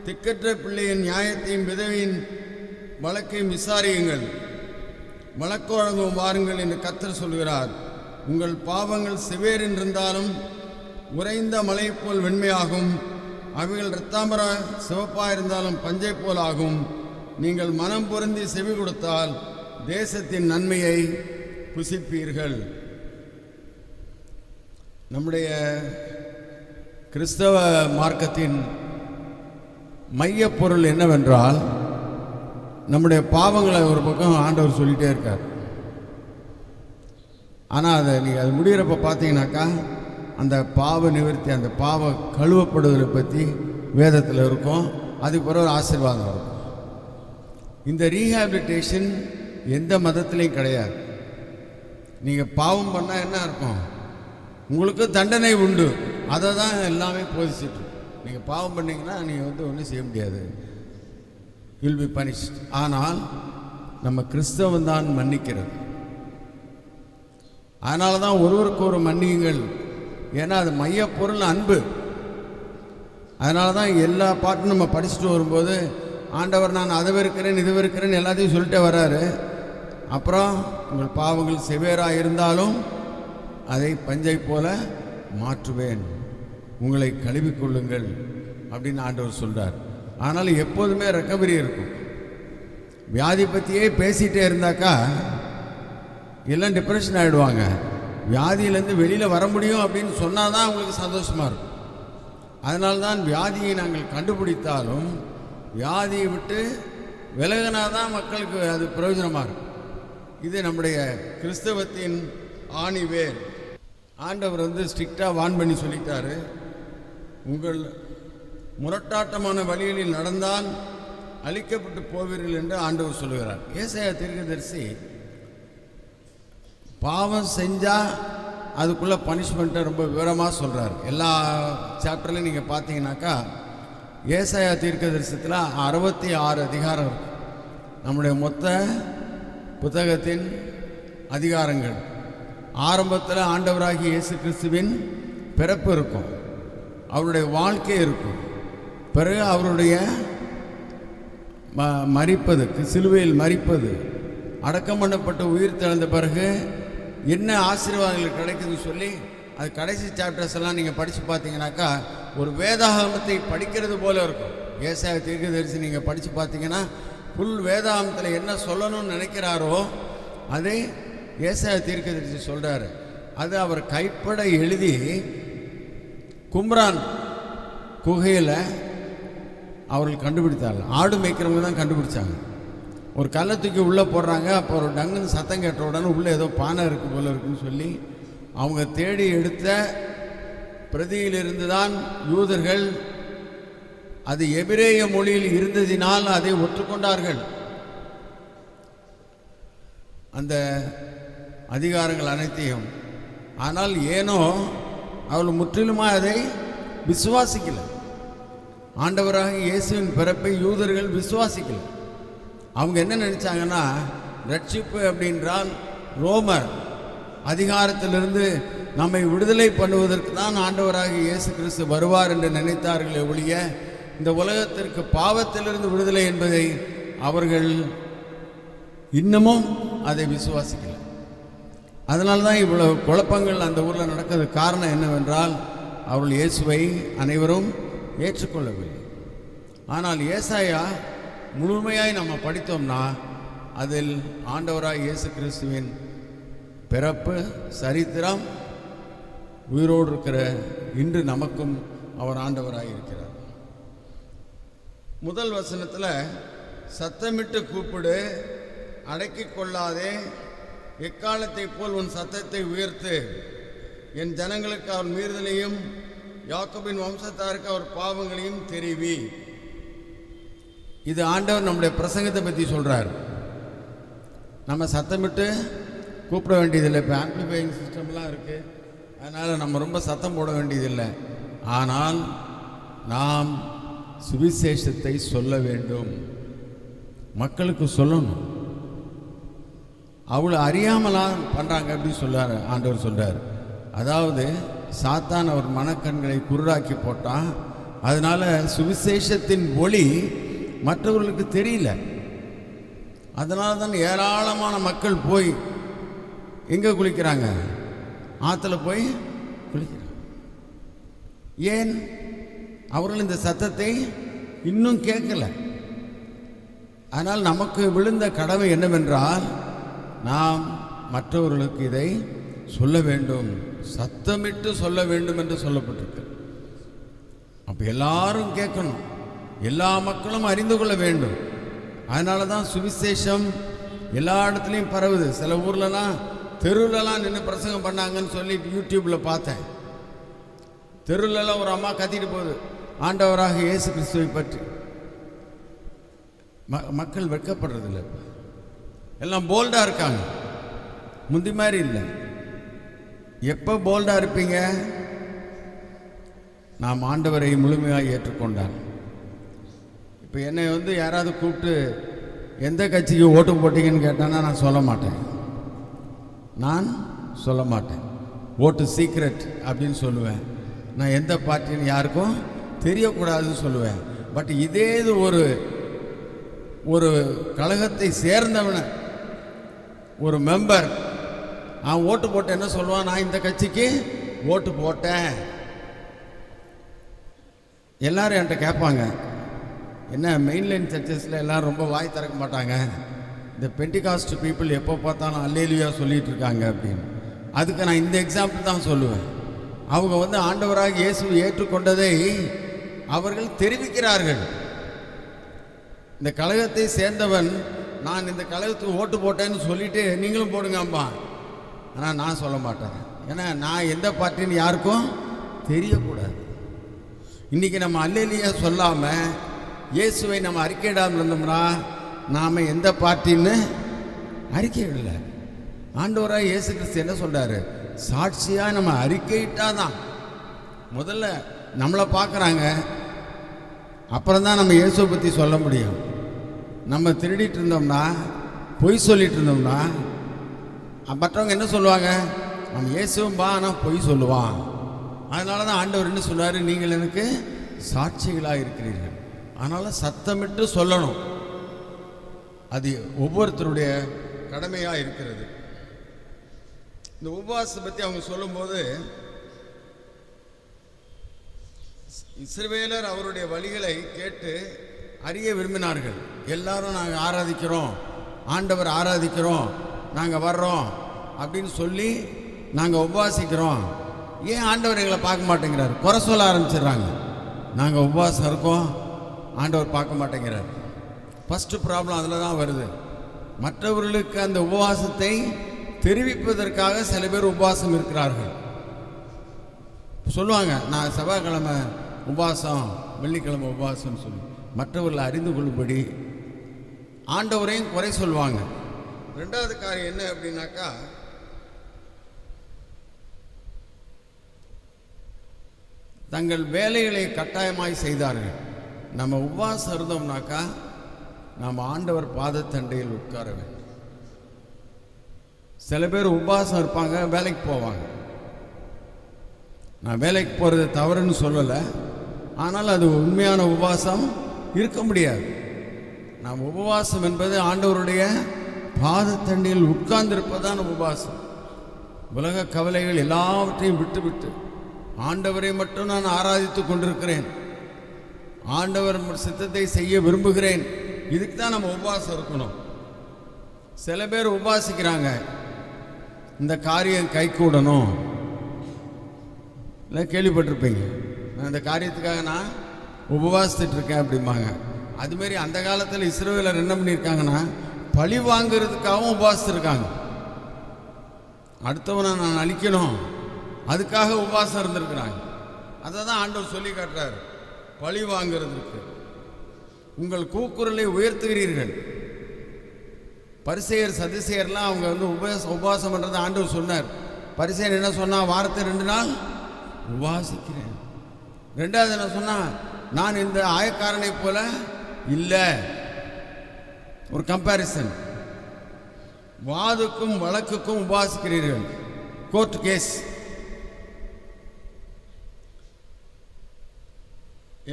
திக்கற்ற பிள்ளையின் நியாயத்தையும் விதவையின் வழக்கையும் விசாரியுங்கள். வழக்கொழங்கும் வாருங்கள் என்று கர்த்தர் சொல்கிறார். உங்கள் பாவங்கள் செவ்வேறென்றிருந்தாலும் உறைந்த மலை போல் வெண்மையாகும், அவைகள் இரத்தாம்பர சிவப்பாக இருந்தாலும் பஞ்சை போல் ஆகும். நீங்கள் மனம் பொருந்தி செவி கொடுத்தால் தேசத்தின் நன்மையை புசிப்பீர்கள். நம்முடைய கிறிஸ்தவ மார்க்கத்தின் மையப்பொருள் என்னவென்றால், நம்முடைய பாவங்களை ஒரு பக்கம் ஆண்டவர் சொல்லிகிட்டே இருக்கார். ஆனால் அதை நீங்கள் அது முடிகிறப்ப பார்த்தீங்கன்னாக்கா அந்த பாவ நிவர்த்தி, அந்த பாவ கழுவப்படுதலை பற்றி வேதத்தில் இருக்கும். அதுக்கு பிறகு ஒரு ஆசீர்வாதம் இருக்கும். இந்த ரீஹாபிலிட்டேஷன் எந்த மதத்திலையும் கிடையாது. நீங்கள் பாவம் பண்ணால் என்ன இருக்கும்? உங்களுக்கு தண்டனை உண்டு. அதை தான் எல்லாமே போதிச்சிட்டு. நீங்கள் பாவம் பண்ணிங்கன்னா நீங்கள் ஒன்றும் செய்ய முடியாது, வில் பி பனிஷ்ட். ஆனால் நம்ம கிறிஸ்தவம் தான் மன்னிக்கிறது. அதனால தான் ஒருவருக்கு ஒரு மன்னியுங்கள். ஏன்னா அது மையப்பொருள் அன்பு. அதனால தான் எல்லா பாட்டும் நம்ம படிச்சுட்டு வரும்போது ஆண்டவர் நான் அதை வெறுக்கிறேன் இது வெறுக்கிறேன்னு எல்லாத்தையும் சொல்லிட்டே வர்றாரு. அப்புறம் உங்கள் பாவங்கள் செவ்வேறாக இருந்தாலும் அதை பஞ்சை போல மாற்றுவேன், உங்களை கழுவிக்கொள்ளுங்கள் அப்படின்னு ஆண்டவர் சொல்கிறார். ஆனால் எப்போதுமே ரெக்கவரி இருக்கும். வியாதி பற்றியே பேசிகிட்டே இருந்தாக்கா எல்லாம் டிப்ரெஷன் ஆகிடுவாங்க. வியாதியிலேருந்து வெளியில் வர முடியும் அப்படின்னு சொன்னால் தான் அவங்களுக்கு சந்தோஷமாக இருக்கும். அதனால்தான் வியாதியை நாங்கள் கண்டுபிடித்தாலும் வியாதியை விட்டு விலகினா தான் மக்களுக்கு அது பிரயோஜனமாக இருக்கும். இது நம்முடைய கிறிஸ்தவத்தின் ஆணிவேர். ஆண்டவர் ஸ்ட்ரிக்டாக வான் பண்ணி சொல்லிட்டாரு, உங்கள் முரட்டாட்டமான வழிகளில் நடந்தால் அழிக்கப்பட்டு போவீர்கள் என்று ஆண்டவர் சொல்லுகிறார். ஏசாயா தீர்க்கதரிசி பாவம் செஞ்சால் அதுக்குள்ளே பனிஷ்மெண்ட்டை ரொம்ப விவரமாக சொல்கிறார். எல்லா சாப்டர்லையும் நீங்கள் பார்த்தீங்கன்னாக்கா ஏசாயா தீர்க்கதரிசனத்தில் 66 அதிகாரம் இருக்குது. நம்முடைய மொத்த புத்தகத்தின் அதிகாரங்கள். ஆரம்பத்தில் ஆண்டவராகிய இயேசு கிறிஸ்துவின் பிறப்பு இருக்கும், அவருடைய வாழ்க்கை இருக்கும். பிறகு அவருடைய மரிப்பது, சிலுவையில் மரிப்பது, அடக்கம் பண்ணப்பட்டு உயிர் தெழுந்த பிறகு என்ன ஆசீர்வாதங்கள் கிடைக்குதுன்னு சொல்லி அது கடைசி சாப்டர்ஸ் எல்லாம் நீங்கள் படித்து பார்த்தீங்கன்னாக்கா ஒரு வேதாகமத்தை படிக்கிறது போல இருக்கும். ஏசாயா தீர்க்கதரிசி நீங்கள் படித்து பார்த்தீங்கன்னா ஃபுல் வேதாகமத்தில் என்ன சொல்லணும்னு நினைக்கிறாரோ அதை ஏசாயா தீர்க்கதரிசி சொல்கிறாரு. அது அவர் கைப்பட எழுதி கும்ரான் குகையில் அவர்கள் கண்டுபிடித்தார்கள். ஆடு மேய்க்கிறவங்க தான் கண்டுபிடிச்சாங்க. ஒரு கல்லை தூக்கி உள்ளே போடுறாங்க. அப்போ ஒரு டங்குன்னு சத்தம் கேட்ட உடனே உள்ளே ஏதோ பானை இருக்குது போல இருக்குன்னு சொல்லி அவங்க தேடி எடுத்த பிரதியிலிருந்து தான் யூதர்கள் அது எபிரேய மொழியில் இருந்ததினால் அதை ஒற்றுக்கொண்டார்கள். அந்த அதிகாரங்கள் அனைத்தையும். ஆனால் ஏனோ அவள் முற்றிலுமாக அதை விசுவாசிக்கல. ஆண்டவராக இயேசுவின் பிறப்பை யூதர்கள் விசுவாசிக்கல. அவங்க என்ன நினச்சாங்கன்னா ரட்சிப்பு அப்படின்றால் ரோமர் அதிகாரத்திலிருந்து நம்மை விடுதலை பண்ணுவதற்கு தான் ஆண்டவராக இயேசு கிறிஸ்து வருவார் என்று நினைத்தார்களே ஒழிய இந்த உலகத்திற்கு பாவத்திலிருந்து விடுதலை என்பதை அவர்கள் இன்னமும் அதை விசுவாசிக்கல. அதனால தான் இவ்வளவு குழப்பங்கள் அந்த ஊரில் நடக்கிறது. காரணம் என்னவென்றால் அவர்கள் இயேசுவை அனைவரும் ஏற்றுக்கொள்ளவில்லை. ஆனால் ஏசாயா முழுமையாய் நம்ம படித்தோம்னா அதில் ஆண்டவராய் இயேசு கிறிஸ்துவின் பிறப்பு, சரித்திரம், உயிரோடு இருக்கிற இன்று நமக்கும் அவர் ஆண்டவராய் இருக்கிறார். முதல் வசனத்தில் சத்தமிட்டு கூப்பிடு, அடக்கிக் கொள்ளாதே, எக்காலத்தை போல் உன் சத்தத்தை உயர்த்து, என் ஜனங்களுக்கு அவர் மீறுதலையும் யாக்கோபின் வம்சத்தாருக்கு அவர் பாவங்களையும் தெரிவி. இது ஆண்டவர் நம்முடைய பிரசங்கத்தை பற்றி சொல்கிறார். நம்ம சத்தமிட்டு கூப்பிட வேண்டியதில்லை. இப்போ ஆம்பிளிஃபையிங் சிஸ்டம்லாம் இருக்குது, அதனால் நம்ம ரொம்ப சத்தம் போட வேண்டியதில்லை. ஆனால் நாம் சுவிசேஷத்தை சொல்ல வேண்டும், மக்களுக்கு சொல்லணும். அவ்வளோ அறியாமலாம் பண்ணுறாங்க அப்படின்னு சொல்கிறார் ஆண்டவர் சொல்கிறார். அதாவது சாத்தான் அவர் மனக்கண்களை குருடாக்கி போட்டான். அதனால் சுவிசேஷத்தின் ஒளி மற்றவர்களுக்கு தெரியல. அதனால தான் ஏராளமான மக்கள் போய் எங்கே குளிக்கிறாங்க? ஆற்றுல போய் குளிக்கிறாங்க. ஏன்? அவர்கள் இந்த சத்தத்தை இன்னும் கேட்கல. ஆனால் நமக்கு விழுந்த கடமை என்னவென்றால் நாம் மற்றவர்களுக்கு இதை சொல்ல வேண்டும், சத்தமிட்டு சொல்ல வேண்டும் என்று சொல்லப்பட்டிருக்கு. அப்போ எல்லாரும் கேட்கணும், எல்லா மக்களும் அறிந்து கொள்ள வேண்டும். அதனால தான் சுவிசேஷம் எல்லா இடத்துலையும் பரவுது. சில ஊர்லலாம் தெருவிலலாம் நின்று பிரசங்கம் பண்ணாங்கன்னு சொல்லி யூடியூப்பில் பார்த்தேன். தெருவிலலாம் ஒரு அம்மா கத்திட்டு போகுது ஆண்டவராக இயேசு கிறிஸ்துவை பற்றி. மக்கள் வெட்கப்படுறதில்லை, எல்லாம் போல்டாக இருக்காங்க, முந்தி மாதிரி இல்லை. எப்போ போல்டாக இருப்பீங்க? நாம் ஆண்டவரை முழுமையாக ஏற்றுக்கொண்டான். இப்போ என்னை யாராவது கூப்பிட்டு எந்த கட்சிக்கு ஓட்டு போட்டீங்கன்னு கேட்டானா நான் சொல்ல மாட்டேன். ஓட்டு சீக்ரெட் அப்படின்னு சொல்லுவேன். நான் எந்த பார்ட்டின்னு யாருக்கும் தெரியக்கூடாதுன்னு சொல்லுவேன். பட் இதே இது ஒரு கழகத்தை சேர்ந்தவனை ஒரு மெம்பர் அவன் ஓட்டு போட்டு என்ன சொல்லுவான், நான் இந்த கட்சிக்கு ஓட்டு போட்டேன். எல்லாரும் என்கிட்ட கேட்பாங்க, என்ன மெயின்லைன் சர்ச்சஸில் எல்லோரும் ரொம்ப வாய் திறக்க மாட்டாங்க, இந்த பெண்டிகாஸ்ட் பீப்புள் எப்போ பார்த்தாலும் அல்லேலூயா சொல்லிகிட்டு இருக்காங்க அப்படின்னு. அதுக்கு நான் இந்த எக்ஸாம்பிள் தான் சொல்லுவேன். அவங்க ஆண்டவராக இயேசுவை ஏற்றுக்கொண்டதை அவர்கள் தெரிவிக்கிறார்கள். இந்த கழகத்தை சேர்ந்தவன் நான் இந்த கழகத்துக்கு ஓட்டு போட்டேன்னு சொல்லிட்டு நீங்களும் போடுங்கப்பா, ஆனால் நான் சொல்ல மாட்டேன். ஏன்னா நான் எந்த பார்ட்டின்னு யாருக்கும் தெரியக்கூடாது. இன்றைக்கி நம்ம அல்லேலூயா சொல்லாமல் இயேசுவை நம்ம அறிக்கையிடாமல் இருந்தோம்னா நாம் எந்த பார்ட்டின்னு அறிக்கையிடல. ஆண்டவராக இயேசு கிறிஸ்து என்ன சொல்கிறாரு, சாட்சியாக நம்ம அறிக்கையிட்டாதான் முதல்ல நம்மளை பார்க்குறாங்க, அப்புறம் தான் நம்ம இயேசுவை பற்றி சொல்ல முடியும். நம்ம திருடிட்டு இருந்தோம்னா, பொய் சொல்லிட்டு இருந்தோம்னா மற்றவங்க என்ன சொல்லுவாங்க, நம்ம இயேசுவும் பா ஆனால் பொய் சொல்லுவான். அதனால தான் ஆண்டவர் என்ன சொன்னார், நீங்கள் எனக்கு சாட்சிகளாக இருக்கிறீர்கள். அதனால் சத்தமிட்டு சொல்லணும். அது ஒவ்வொருத்தருடைய கடமையாக இருக்கிறது. இந்த உபவாசத்தை பற்றி அவங்க சொல்லும்போது, இஸ்ரவேலர் அவருடைய வழிகளை கேட்டு அறிய விரும்பினார்கள். எல்லாரும் நாங்கள் ஆராதிக்கிறோம், ஆண்டவர் ஆராதிக்கிறோம், நாங்கள் வர்றோம் அப்படின்னு சொல்லி நாங்கள் உபவாசிக்கிறோம், ஏன் ஆண்டவர் எங்களை பார்க்க மாட்டேங்கிறார், குறை சொல்ல ஆரம்பிச்சிடுறாங்க. நாங்கள் உபவாசம் இருக்கோம், ஆண்டவர் பார்க்க மாட்டேங்கிறார். ஃபஸ்ட்டு ப்ராப்ளம் அதில் தான் வருது. மற்றவர்களுக்கு அந்த உபவாசத்தை தெரிவிப்பதற்காக சில பேர் உபவாசம் இருக்கிறார்கள். சொல்லுவாங்க, நான் செவ்வாய்க்கிழமை உபவாசம், வெள்ளிக்கிழமை உபவாசம்னு சொல்லி மற்றவர்களை அறிந்து கொள்ளும்படி ஆண்டவரையும் குறை சொல்லுவாங்க. ரெண்டாவது காரியம் என்ன அப்படின்னாக்கா, தங்கள் வேலைகளை கட்டாயமாய் செய்தார்கள். நம்ம உபவாசம் இருந்தோம்னாக்கா நாம் ஆண்டவர் பாதத்தண்டையில் உட்கார வேண்டும். சில பேர் உபவாசம் இருப்பாங்க, வேலைக்கு போவாங்க. நான் வேலைக்கு போகிறது தவறுன்னு சொல்லலை, ஆனால் அது உண்மையான உபவாசம் இருக்க முடியாது. நாம் உபவாசம் என்பது ஆண்டவருடைய பாதத்தண்டையில் உட்கார்ந்திருப்பதான உபவாசம். உலக கவலைகள் எல்லாவற்றையும் விட்டுவிட்டு ஆண்டவரை மட்டும் நான் ஆராதித்து கொண்டிருக்கிறேன், ஆண்டவர் சித்தத்தை செய்ய விரும்புகிறேன், இதுக்கு தான் நம்ம உபவாசம் இருக்கணும். சில பேர் உபவாசிக்கிறாங்க, இந்த காரியம் கை கூடணும், இல்லை கேள்விப்பட்டிருப்பீங்க, நான் இந்த காரியத்துக்காக நான் உபவாசித்துட்டு இருக்கேன் அப்படிம்பாங்க. அதுமாரி அந்த காலத்தில் இஸ்ரவேலர் என்ன பண்ணியிருக்காங்கன்னா, பழி வாங்கிறதுக்காகவும் உபவாசித்திருக்காங்க. அடுத்தவனை நான் அழிக்கணும், அதுக்காக உபவாசம் இருந்திருக்கிறாங்க. அதை தான் ஆண்டவர் சொல்லி காட்டுறாரு, பழி வாங்கிறதுக்கு உங்கள் கூக்குரலை உயர்த்துகிறீர்கள். பரிசேயர் சதுசேயர்லாம் அவங்க உபவாசம் பண்ணுறதை ஆண்டவர் சொன்னார். பரிசேயர் என்ன சொன்னால், வாரத்தை 2 நாள் உபவாசிக்கிறேன். ரெண்டாவது என்ன சொன்னால், நான் இந்த ஆயக்காரனை போல இல்லை. ஒரு கம்பேரிசன், வாதுக்கும் வழக்குக்கும் உபவாசிக்கிறீர்கள், கோர்ட் கேஸ்.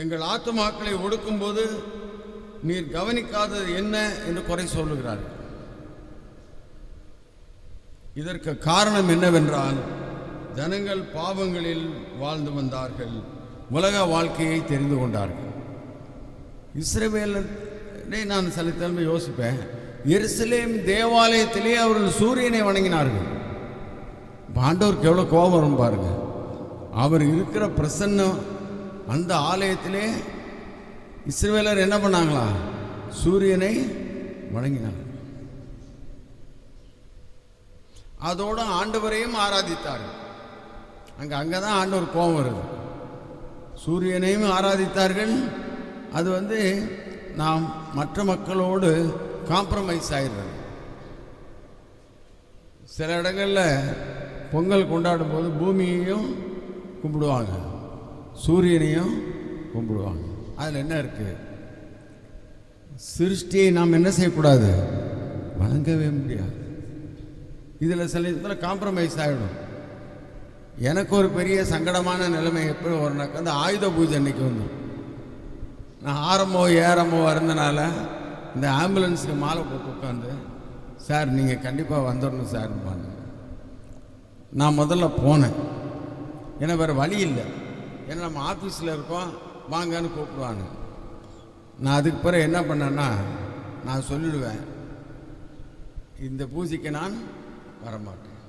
எங்கள் ஆத்துமாக்களை ஒடுக்கும்போது நீர் கவனிக்காதது என்ன என்று குறை சொல்லுகிறார்கள். இதற்கு காரணம் என்னவென்றால், ஜனங்கள் பாவங்களில் வாழ்ந்து வந்தார்கள், உலக வாழ்க்கையை தெரிந்து கொண்டார்கள். இஸ்ரவேலரை நான் சில தலைமை யோசிப்பேன், எருசலேம் தேவாலயத்திலே அவர்கள் சூரியனை வணங்கினார்கள். ஆண்டவருக்கு எவ்வளோ கோபம் வரும் பாருங்க. அவர் இருக்கிற பிரசன்னம் அந்த ஆலயத்திலே இஸ்ரவேலர் என்ன பண்ணாங்களா, சூரியனை வணங்கினார்கள். அதோடு ஆண்டவரையும் ஆராதித்தார்கள். அங்கே தான் ஆண்டவர் கோபம் வருது. சூரியனையும் ஆராதித்தார்கள். அது நாம் மற்ற மக்களோடு காம்ப்ரமைஸ் ஆயிடுறது. சில இடங்களில் பொங்கல் கொண்டாடும் போது பூமியையும் கும்பிடுவாங்க, சூரியனையும் கும்பிடுவாங்க. அதில் என்ன இருக்குது? சிருஷ்டியை நாம் என்ன செய்யக்கூடாது? வணங்கவே முடியாது. இதில் சில இதில் காம்ப்ரமைஸ் ஆகிடும். எனக்கு ஒரு பெரிய சங்கடமான நிலைமை எப்படி வரும்னாக்கா, அந்த ஆயுத பூஜை அன்னைக்கு நான் ஆரம்போ ஏறமோ இருந்தனால இந்த ஆம்புலன்ஸுக்கு மாலை போட்டு உட்காந்து, சார் நீங்கள் கண்டிப்பாக வந்துடணும் சார்பாங்க. நான் முதல்ல போனேன். ஏன்னா வேறு வழி இல்லை. ஏன்னா நம்ம ஆஃபீஸில் இருக்கோம், வாங்கன்னு கூப்பிடுவாங்க. நான் அதுக்கு பிறகு என்ன பண்ணேன்னா, நான் சொல்லிடுவேன், இந்த பூஜைக்கு நான் வரமாட்டேன்.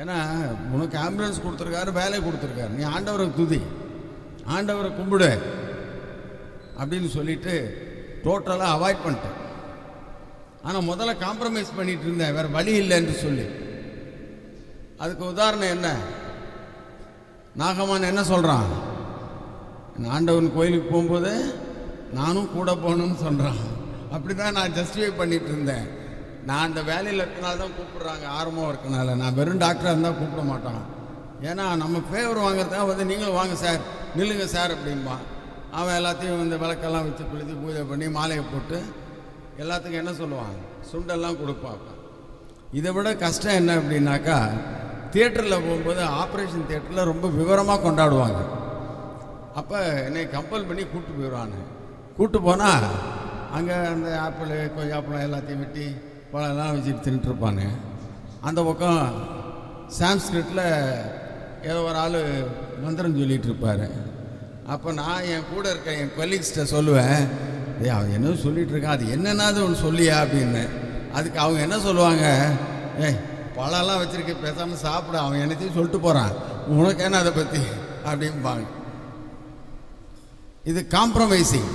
ஏன்னா உனக்கு ஆம்புலன்ஸ் கொடுத்துருக்காரு, வேலை கொடுத்துருக்காரு, நீ ஆண்டவரை துதி, ஆண்டவரை கும்பிடு அப்படின்னு சொல்லிட்டு டோட்டலாக அவாய்ட் பண்ணிட்டேன். ஆனால் முதல்ல காம்ப்ரமைஸ் பண்ணிகிட்டு இருந்தேன், வேறு வழி இல்லைன்னு சொல்லி. அதுக்கு உதாரணம் என்ன? நாகமான் என்ன சொல்கிறான்? ஆண்டவன் கோயிலுக்கு போகும்போது நானும் கூட போகணும்னு சொல்கிறான். அப்படி தான் நான் ஜஸ்டிஃபை பண்ணிகிட்டு இருந்தேன். நான் அந்த வேலையில் இருக்கனால தான் கூப்பிட்றாங்க, ஆரம்பம் இருக்கனால. நான் வெறும் டாக்டராக இருந்தால் கூப்பிட மாட்டான். ஏன்னா நம்ம ஃபேவர் வாங்குறதுக்காக நீங்களும் வாங்க சார், நில்லுங்க சார் அப்படின்பான். அவன் எல்லாத்தையும் இந்த விளக்கெல்லாம் வச்சு குளித்து பூஜை பண்ணி மாலையை போட்டு எல்லாத்துக்கும் என்ன சொல்லுவான்? சுண்டெல்லாம் கொடுப்பான். இதை விட கஷ்டம் என்ன அப்படின்னாக்கா, தியேட்டரில் போகும்போது ஆப்ரேஷன் தியேட்டரில் ரொம்ப விவரமாக கொண்டாடுவாங்க. அப்போ என்னை கம்பல் பண்ணி கூப்பிட்டு போயிடுவாங்க. கூப்பிட்டு போனால் அங்கே அந்த ஆப்பிள் கொய்யாப்பழம் எல்லாத்தையும் வெட்டி பழம்லாம் வச்சுட்டு தின்னுட்டுருப்பானு. அந்த பக்கம் சான்ஸ்கிரிட்டில் ஏதோ ஒரு ஆள் மந்திரம் சொல்லிகிட்டு இருப்பார். அப்போ நான் என் கூட இருக்க என் கொலீக்ஸ்கிட்ட சொல்லுவேன், அவன் என்ன சொல்லிகிட்டு இருக்கான், அது என்னென்னாது ஒன்று சொல்லியா அப்படின்னு. அதுக்கு அவங்க என்ன சொல்லுவாங்க, பழம்லாம் வச்சுருக்க, பேசாமல் சாப்பிட, அவன் என்னத்தையும் சொல்லிட்டு போகிறான், உனக்கு என்ன அதை பற்றி அப்படிம்பாங்க. இது காம்ப்ரமைசிங்.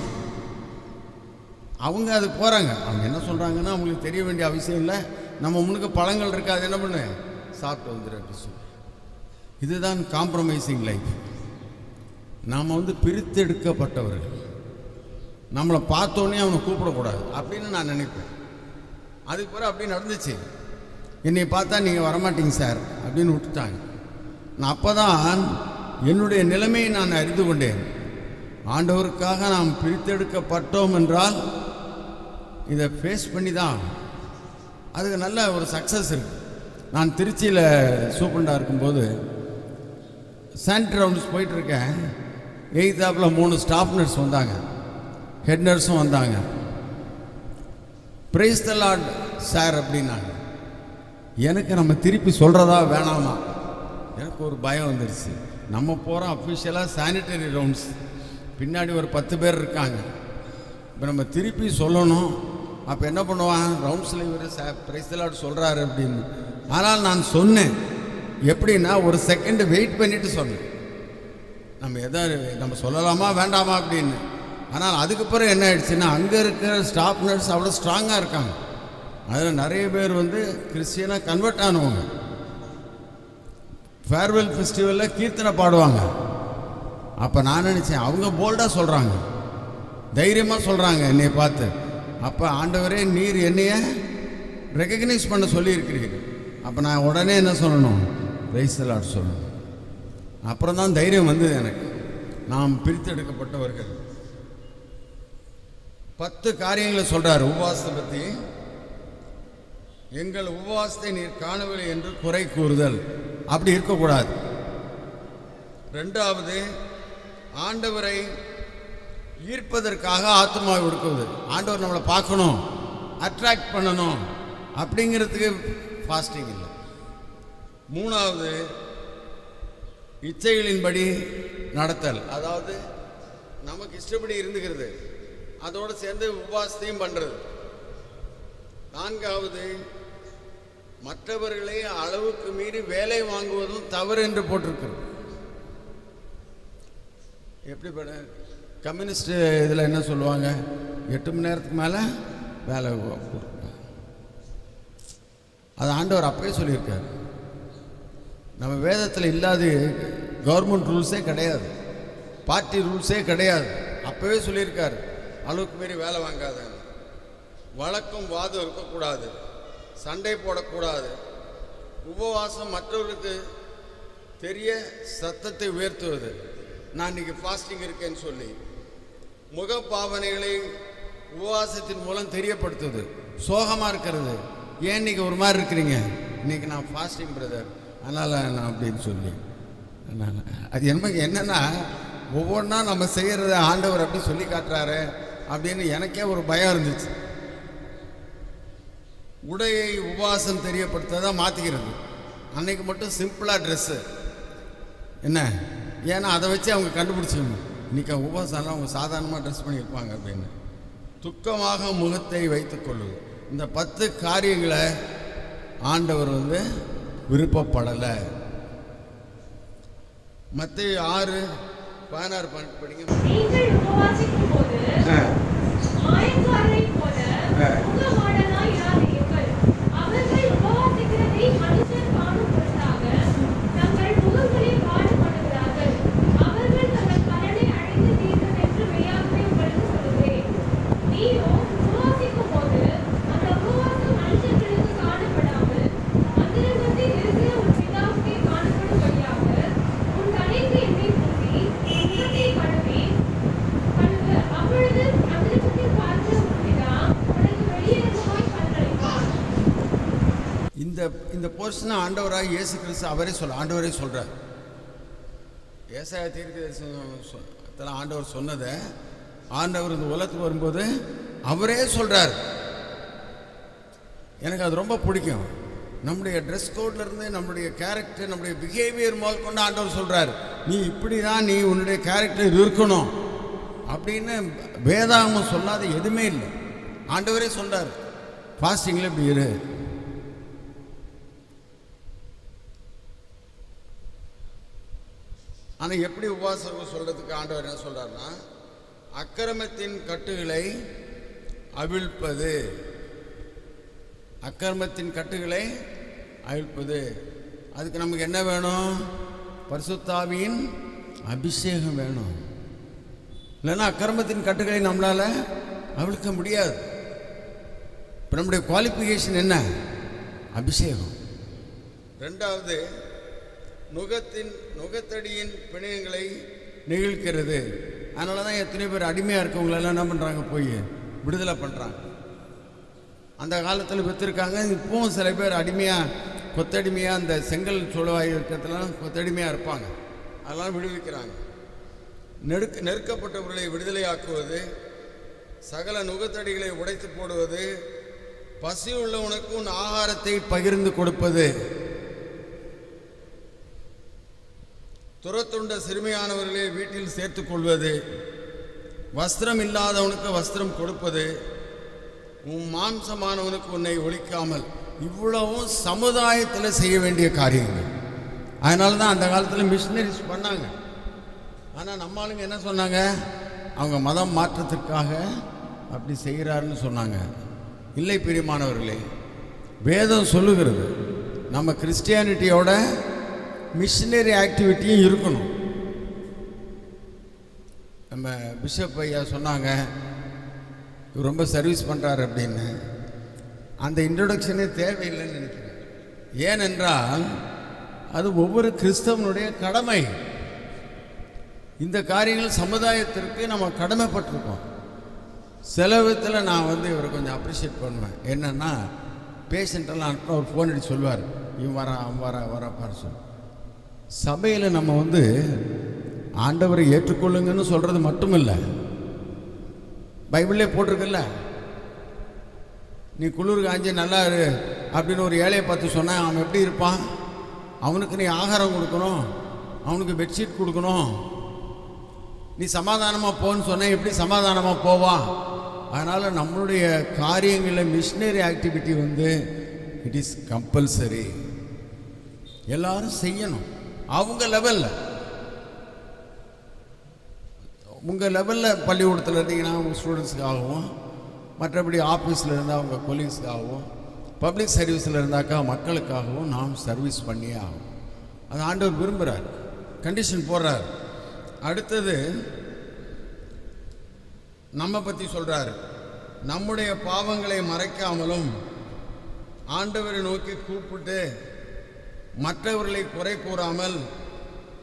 அவங்க அது போகிறாங்க, அவங்க என்ன சொல்கிறாங்கன்னா அவங்களுக்கு தெரிய வேண்டிய அவசியம் இல்லை. நம்ம முன்னுக்கு பழங்கள் இருக்காது, என்ன பண்ணு, சாப்பிட்டு வந்துடு அப்படி சொல்லி. இதுதான் காம்ப்ரமைசிங் லைஃப். நாம் பிரித்தெடுக்கப்பட்டவர்கள். நம்மளை பார்த்தோன்னே அவனை கூப்பிடக்கூடாது அப்படின்னு நான் நினைப்பேன். அதுக்கு பிறகு அப்படி நடந்துச்சு. என்னை பார்த்தா நீங்கள் வரமாட்டீங்க சார் அப்படின்னு விட்டுட்டாங்க. நான் அப்போ தான் என்னுடைய நிலைமையை நான் அறிந்து கொண்டேன். ஆண்டவருக்காக நாம் பிரித்தெடுக்கப்பட்டோம் என்றால் இதை ஃபேஸ் பண்ணி தான் அதுக்கு நல்ல ஒரு சக்ஸஸ் இருக்குது. நான் திருச்சியில் சூப்பரண்டாக இருக்கும்போது சானிட்டரி ரவுண்ட்ஸ் போயிட்டுருக்கேன். எய்தாப்பில் 3 ஸ்டாஃப் நர்ஸ் வந்தாங்க, ஹெட் நர்ஸும் வந்தாங்க. பிரைஸ் தி லார்ட் சார் அப்படின்னாங்க. எனக்கு நம்ம திருப்பி சொல்கிறதா வேணாமா எனக்கு ஒரு பயம் வந்துடுச்சு. நம்ம போகிறோம் அஃபிஷியலாக சானிட்டரி ரவுண்ட்ஸ், பின்னாடி ஒரு 10 பேர் இருக்காங்க. இப்போ நம்ம திருப்பி சொல்லணும். அப்போ என்ன பண்ணுவான், ரவுண்ட்ஸில் இவர் பிரைஸ் தி லார்ட் சொல்கிறாரு அப்படின்னு. ஆனால் நான் சொன்னேன், எப்படின்னா ஒரு செகண்டு வெயிட் பண்ணிவிட்டு சொன்னேன், நம்ம சொல்லலாமா வேண்டாமா அப்படின்னு. ஆனால் அதுக்கு பிறகு என்ன ஆயிடுச்சுன்னா, அங்கே இருக்கிற ஸ்டாஃப் நர்ஸ் அவ்வளோ ஸ்ட்ராங்காக இருக்காங்க. அதில் நிறைய பேர் கிறிஸ்டியனாக கன்வெர்ட் ஆனவங்க. ஃபேர்வெல் ஃபெஸ்டிவலில் கீர்த்தனை பாடுவாங்க. அப்போ நான் நினச்சேன், அவங்க போல்டாக சொல்கிறாங்க, தைரியமாக சொல்கிறாங்க என்னை பார்த்து. அப்போ ஆண்டவரே நீர் என்னைய ரெக்கக்னைஸ் பண்ண சொல்லியிருக்கிறீர்கள். அப்போ நான் உடனே என்ன சொல்லணும், பிரைஸ் தி லார்ட் சொல்லணும். அப்புறம் தான் தைரியம் வந்தது எனக்கு. நாம் பிரித்தெடுக்கப்பட்டவர்கள். 10 காரியங்களை சொல்கிறார் உபவாசத்தை பற்றி. எங்கள் உபவாசத்தை நீர் காணவில்லை என்று குறை கூறுதல் அப்படி இருக்கக்கூடாது. 2வது, ஆண்டவரை ஈர்ப்பதற்காக ஆத்மாவை கொடுக்குவது. ஆண்டவர் நம்மளை பார்க்கணும், அட்ராக்ட் பண்ணணும் அப்படிங்கிறதுக்கு ஃபாஸ்டிங் இல்லை. 3வது, இச்சைகளின்படி நடத்தல், அதாவது நமக்கு இஷ்டப்படி இருந்துக்கிறது, அதோடு சேர்ந்து உபவாசத்தையும் பண்ணுறது. 4வது, மற்றவர்களை அளவுக்கு மீறி வேலை வாங்குவதும் தவறு என்று போட்டிருக்கிறது. எப்படி கம்யூனிஸ்ட் இதில் என்ன சொல்லுவாங்க, 8 மணி நேரத்துக்கு மேலே வேலை கொடுப்பேன். அது ஆண்டவர் அப்பவே சொல்லியிருக்கார். நம்ம வேதத்தில் இல்லாத கவர்மெண்ட் ரூல்ஸே கிடையாது, பார்ட்டி ரூல்ஸே கிடையாது. அப்போவே சொல்லியிருக்கார், அளவுக்கு மீறி வேலை வாங்காத, வழக்கம் வாதம் இருக்கக்கூடாது, சண்டை போடக்கூடாது, உபவாசம் மற்றவர்களுக்கு தெரிய சத்தத்தை உயர்த்துவது, நான் இன்னைக்கு ஃபாஸ்டிங் இருக்கேன்னு சொல்லி முக பாவனைகளை உபவாசத்தின் மூலம் தெரியப்படுத்துவது. சோகமாக இருக்கிறது, ஏன் இன்னைக்கு ஒரு மாதிரி இருக்கிறீங்க, இன்னைக்கு நான் ஃபாஸ்டிங் பிரதர், அதனால் நான் அப்படின்னு சொல்லி அது என்னன்னா ஒவ்வொன்றா நம்ம செய்கிறத ஆண்டவர் அப்படி சொல்லி காட்டுறாரு அப்படின்னு எனக்கே ஒரு பயம் இருந்துச்சு. உடையை உபவாசம் தெரியப்படுத்ததான் மாற்றிக்கிறது. அன்னைக்கு மட்டும் சிம்பிளாக ட்ரெஸ்ஸு என்ன, ஏன்னா அதை வச்சு அவங்க கண்டுபிடிச்சிக்கணும் இன்றைக்கி உபவாசம்லாம் அவங்க சாதாரணமாக ட்ரெஸ் பண்ணியிருப்பாங்க அப்படின்னு. துக்கமாக முகத்தை வைத்துக்கொள்ளுது. இந்த 10 காரியங்களை ஆண்டவர் விருப்பப்படலை. மத்தேயு 6:16 படிங்க. நீங்கள் உபவாசிக்கும் போது மாயக்காரரைப் போல முகவாடலாய் இராதீர்கள். அவர்கள் உபவாசிக்கிறதை மனுஷர் காணும் பொருட்டாக தங்கள் முகங்களில் பாடுபடுகிறார்கள். அவர்கள் தங்கள் பலனை அடைந்து தீர்க்கும் என்று மெய்யாகவே உங்களுக்கு சொல்கிறேன். நீயோ உபவாசிக்கும் போது அந்த உபவாசம் மனுஷர்களுக்கு காணப்படாமல் அந்தரங்கத்தில் இருக்கிற உன் பிதாவுக்கே காணப்படும்படியாக உன் தலைக்கு எண்ணெய் பூசி உன் முகத்தை கழுவு. அப்பொழுது அந்தரங்கத்தில் பார்க்கிற உன் பிதா உனக்கு வெளியரங்கமாய் பலனளிப்பார். இந்த போர்ஷனை ஆண்டவராக இயேசு கிறிஸ்து ஆண்டவரே சொல்கிறார். ஏசாயா தீர்க்கதரிசனத்தில் ஆண்டவர் சொன்னதை ஆண்டவர் இந்த உலகத்துக்கு வரும்போது அவரே சொல்கிறார். எனக்கு அது ரொம்ப பிடிக்கும். நம்முடைய ட்ரெஸ் கோட்லேருந்து நம்முடைய கேரக்டர், நம்முடைய பிஹேவியர் முதல் கொண்டு ஆண்டவர் சொல்கிறார், நீ இப்படி தான் நீ உன்னுடைய கேரக்டர் இருக்கணும் அப்படின்னு வேதாகமம் சொல்லாத எதுவுமே இல்லை. ஆண்டவரே சொல்கிறார், ஃபாஸ்டிங்கில் இப்படி இரு. ஆனால் எப்படி உபவாசம் சொல்கிறதுக்கு ஆண்டவர் என்ன சொல்கிறாருன்னா, அக்கிரமத்தின் கட்டுகளை அவிழ்ப்பது, அக்கிரமத்தின் கட்டுகளை அவிழ்ப்பது. அதுக்கு நமக்கு என்ன வேணும்? பரிசுத்தாவியின் அபிஷேகம் வேணும். இல்லைன்னா அக்கிரமத்தின் கட்டுகளை நம்மளால் அவிழ்க்க முடியாது. இப்போ நம்முடைய குவாலிஃபிகேஷன் என்ன? அபிஷேகம். 2வது, நுகத்தடியின் பிணையங்களை நிகழ்கிறது. அதனால தான் எத்தனை பேர் அடிமையாக இருக்கவங்களெல்லாம் என்ன பண்ணுறாங்க, போய் விடுதலை பண்ணுறாங்க. அந்த காலத்தில் விற்றுருக்காங்க. இப்போவும் சில பேர் அடிமையாக, கொத்தடிமையாக, அந்த செங்கல் சோழவாய் இருக்கிறதுலாம் கொத்தடிமையாக இருப்பாங்க. அதெல்லாம் விடுவிக்கிறாங்க. நெருக்கப்பட்டவர்களை விடுதலையாக்குவது, சகல நுகத்தடிகளை உடைத்து போடுவது, பசி உள்ளவனுக்கு உன் ஆகாரத்தை பகிர்ந்து கொடுப்பது, துரத்துண்ட சிறுமியானவர்களை வீட்டில் சேர்த்துக் கொள்வது, வஸ்திரம் இல்லாதவனுக்கு வஸ்திரம் கொடுப்பது, உன் மாம்சமானவனுக்கு உன்னை ஒழிக்காமல். இவ்வளவும் சமுதாயத்தில் செய்ய வேண்டிய காரியங்கள். அதனால தான் அந்த காலத்தில் மிஷினரிஸ் பண்ணாங்க. ஆனால் நம்ம ஆளுங்க என்ன சொன்னாங்க, அவங்க மதம் மாற்றத்திற்காக அப்படி செய்கிறாருன்னு சொன்னாங்க. இல்லை பிரியமானவர்களே, வேதம் சொல்லுகிறது நம்ம கிறிஸ்டியானிட்டியோட மிஷினரி ஆக்டிவிட்டியும் இருக்கணும். நம்ம பிஷப் ஐயா சொன்னாங்க, ரொம்ப சர்வீஸ் பண்ணுறாரு அப்படின்னு. அந்த இன்ட்ரொடக்ஷனே தேவையில்லைன்னு நினைக்கிறேன். ஏனென்றால் அது ஒவ்வொரு கிறிஸ்தவனுடைய கடமை. இந்த காரியங்கள் சமுதாயத்திற்கு நம்ம கடமைப்பட்டிருக்கோம். சில விதத்தில் நான் இவரை கொஞ்சம் அப்ரிஷியேட் பண்ணுவேன். என்னென்னா, பேஷண்ட்டெல்லாம் ஒரு ஃபோன் அடித்து சொல்லுவார், இவன் வரா அவன் வரப்பார் சொல்லு. சபையில் நம்ம ஆண்டவரை ஏற்றுக்கொள்ளுங்கன்னு சொல்கிறது மட்டும் இல்லை, பைபிளே போட்டிருக்குல்ல, நீ குளிர் காஞ்சி நல்லா இரு அப்படின்னு ஒரு ஏழையை பார்த்து சொன்னால் அவன் எப்படி இருப்பான்? அவனுக்கு நீ ஆகாரம் கொடுக்கணும், அவனுக்கு பெட்ஷீட் கொடுக்கணும். நீ சமாதானமாக போன்னு சொன்ன எப்படி சமாதானமாக போவான்? அதனால் நம்மளுடைய காரியங்களில் missionary activity it is compulsory. எல்லாரும் செய்யணும். அவங்க லெவலில், உங்கள் லெவலில் பள்ளிக்கூடத்தில் இருந்தீங்கன்னா உங்கள் ஸ்டூடெண்ட்ஸுக்காகவும், மற்றபடி ஆஃபீஸில் இருந்தால் அவங்க கொலீக்ஸ்க்காகவும், பப்ளிக் சர்வீஸில் இருந்தாக்கா மக்களுக்காகவும் நாம் சர்வீஸ் பண்ணியே ஆகும். அது ஆண்டவர் விரும்புகிறார், கண்டிஷன் போடுறார். அடுத்தது நம்ம பற்றி சொல்கிறார். நம்முடைய பாவங்களை மறைக்காமலும் ஆண்டவரை நோக்கி கூப்பிட்டு மற்றவர்களை குறை கூறாமல்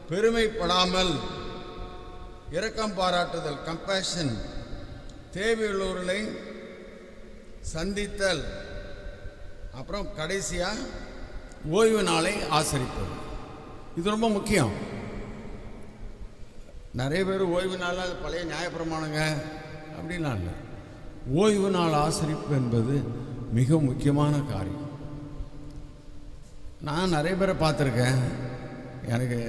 பெருமைப்படாமல் இரக்கம் பாராட்டுதல், கம்பேஷன், தேவையுள்ளவர்களை சந்தித்தல், அப்புறம் கடைசியாக ஓய்வு நாளை ஆசரிப்பது. இது ரொம்ப முக்கியம். நிறைய பேர் ஓய்வு நாள் அது பழைய நியாயப்பிரமாணங்க அப்படின்லாம் இல்லை. ஓய்வு நாள் ஆசரிப்பு என்பது மிக முக்கியமான காரியம். நான் நிறைய பேரை பார்த்துருக்கேன். எனக்கு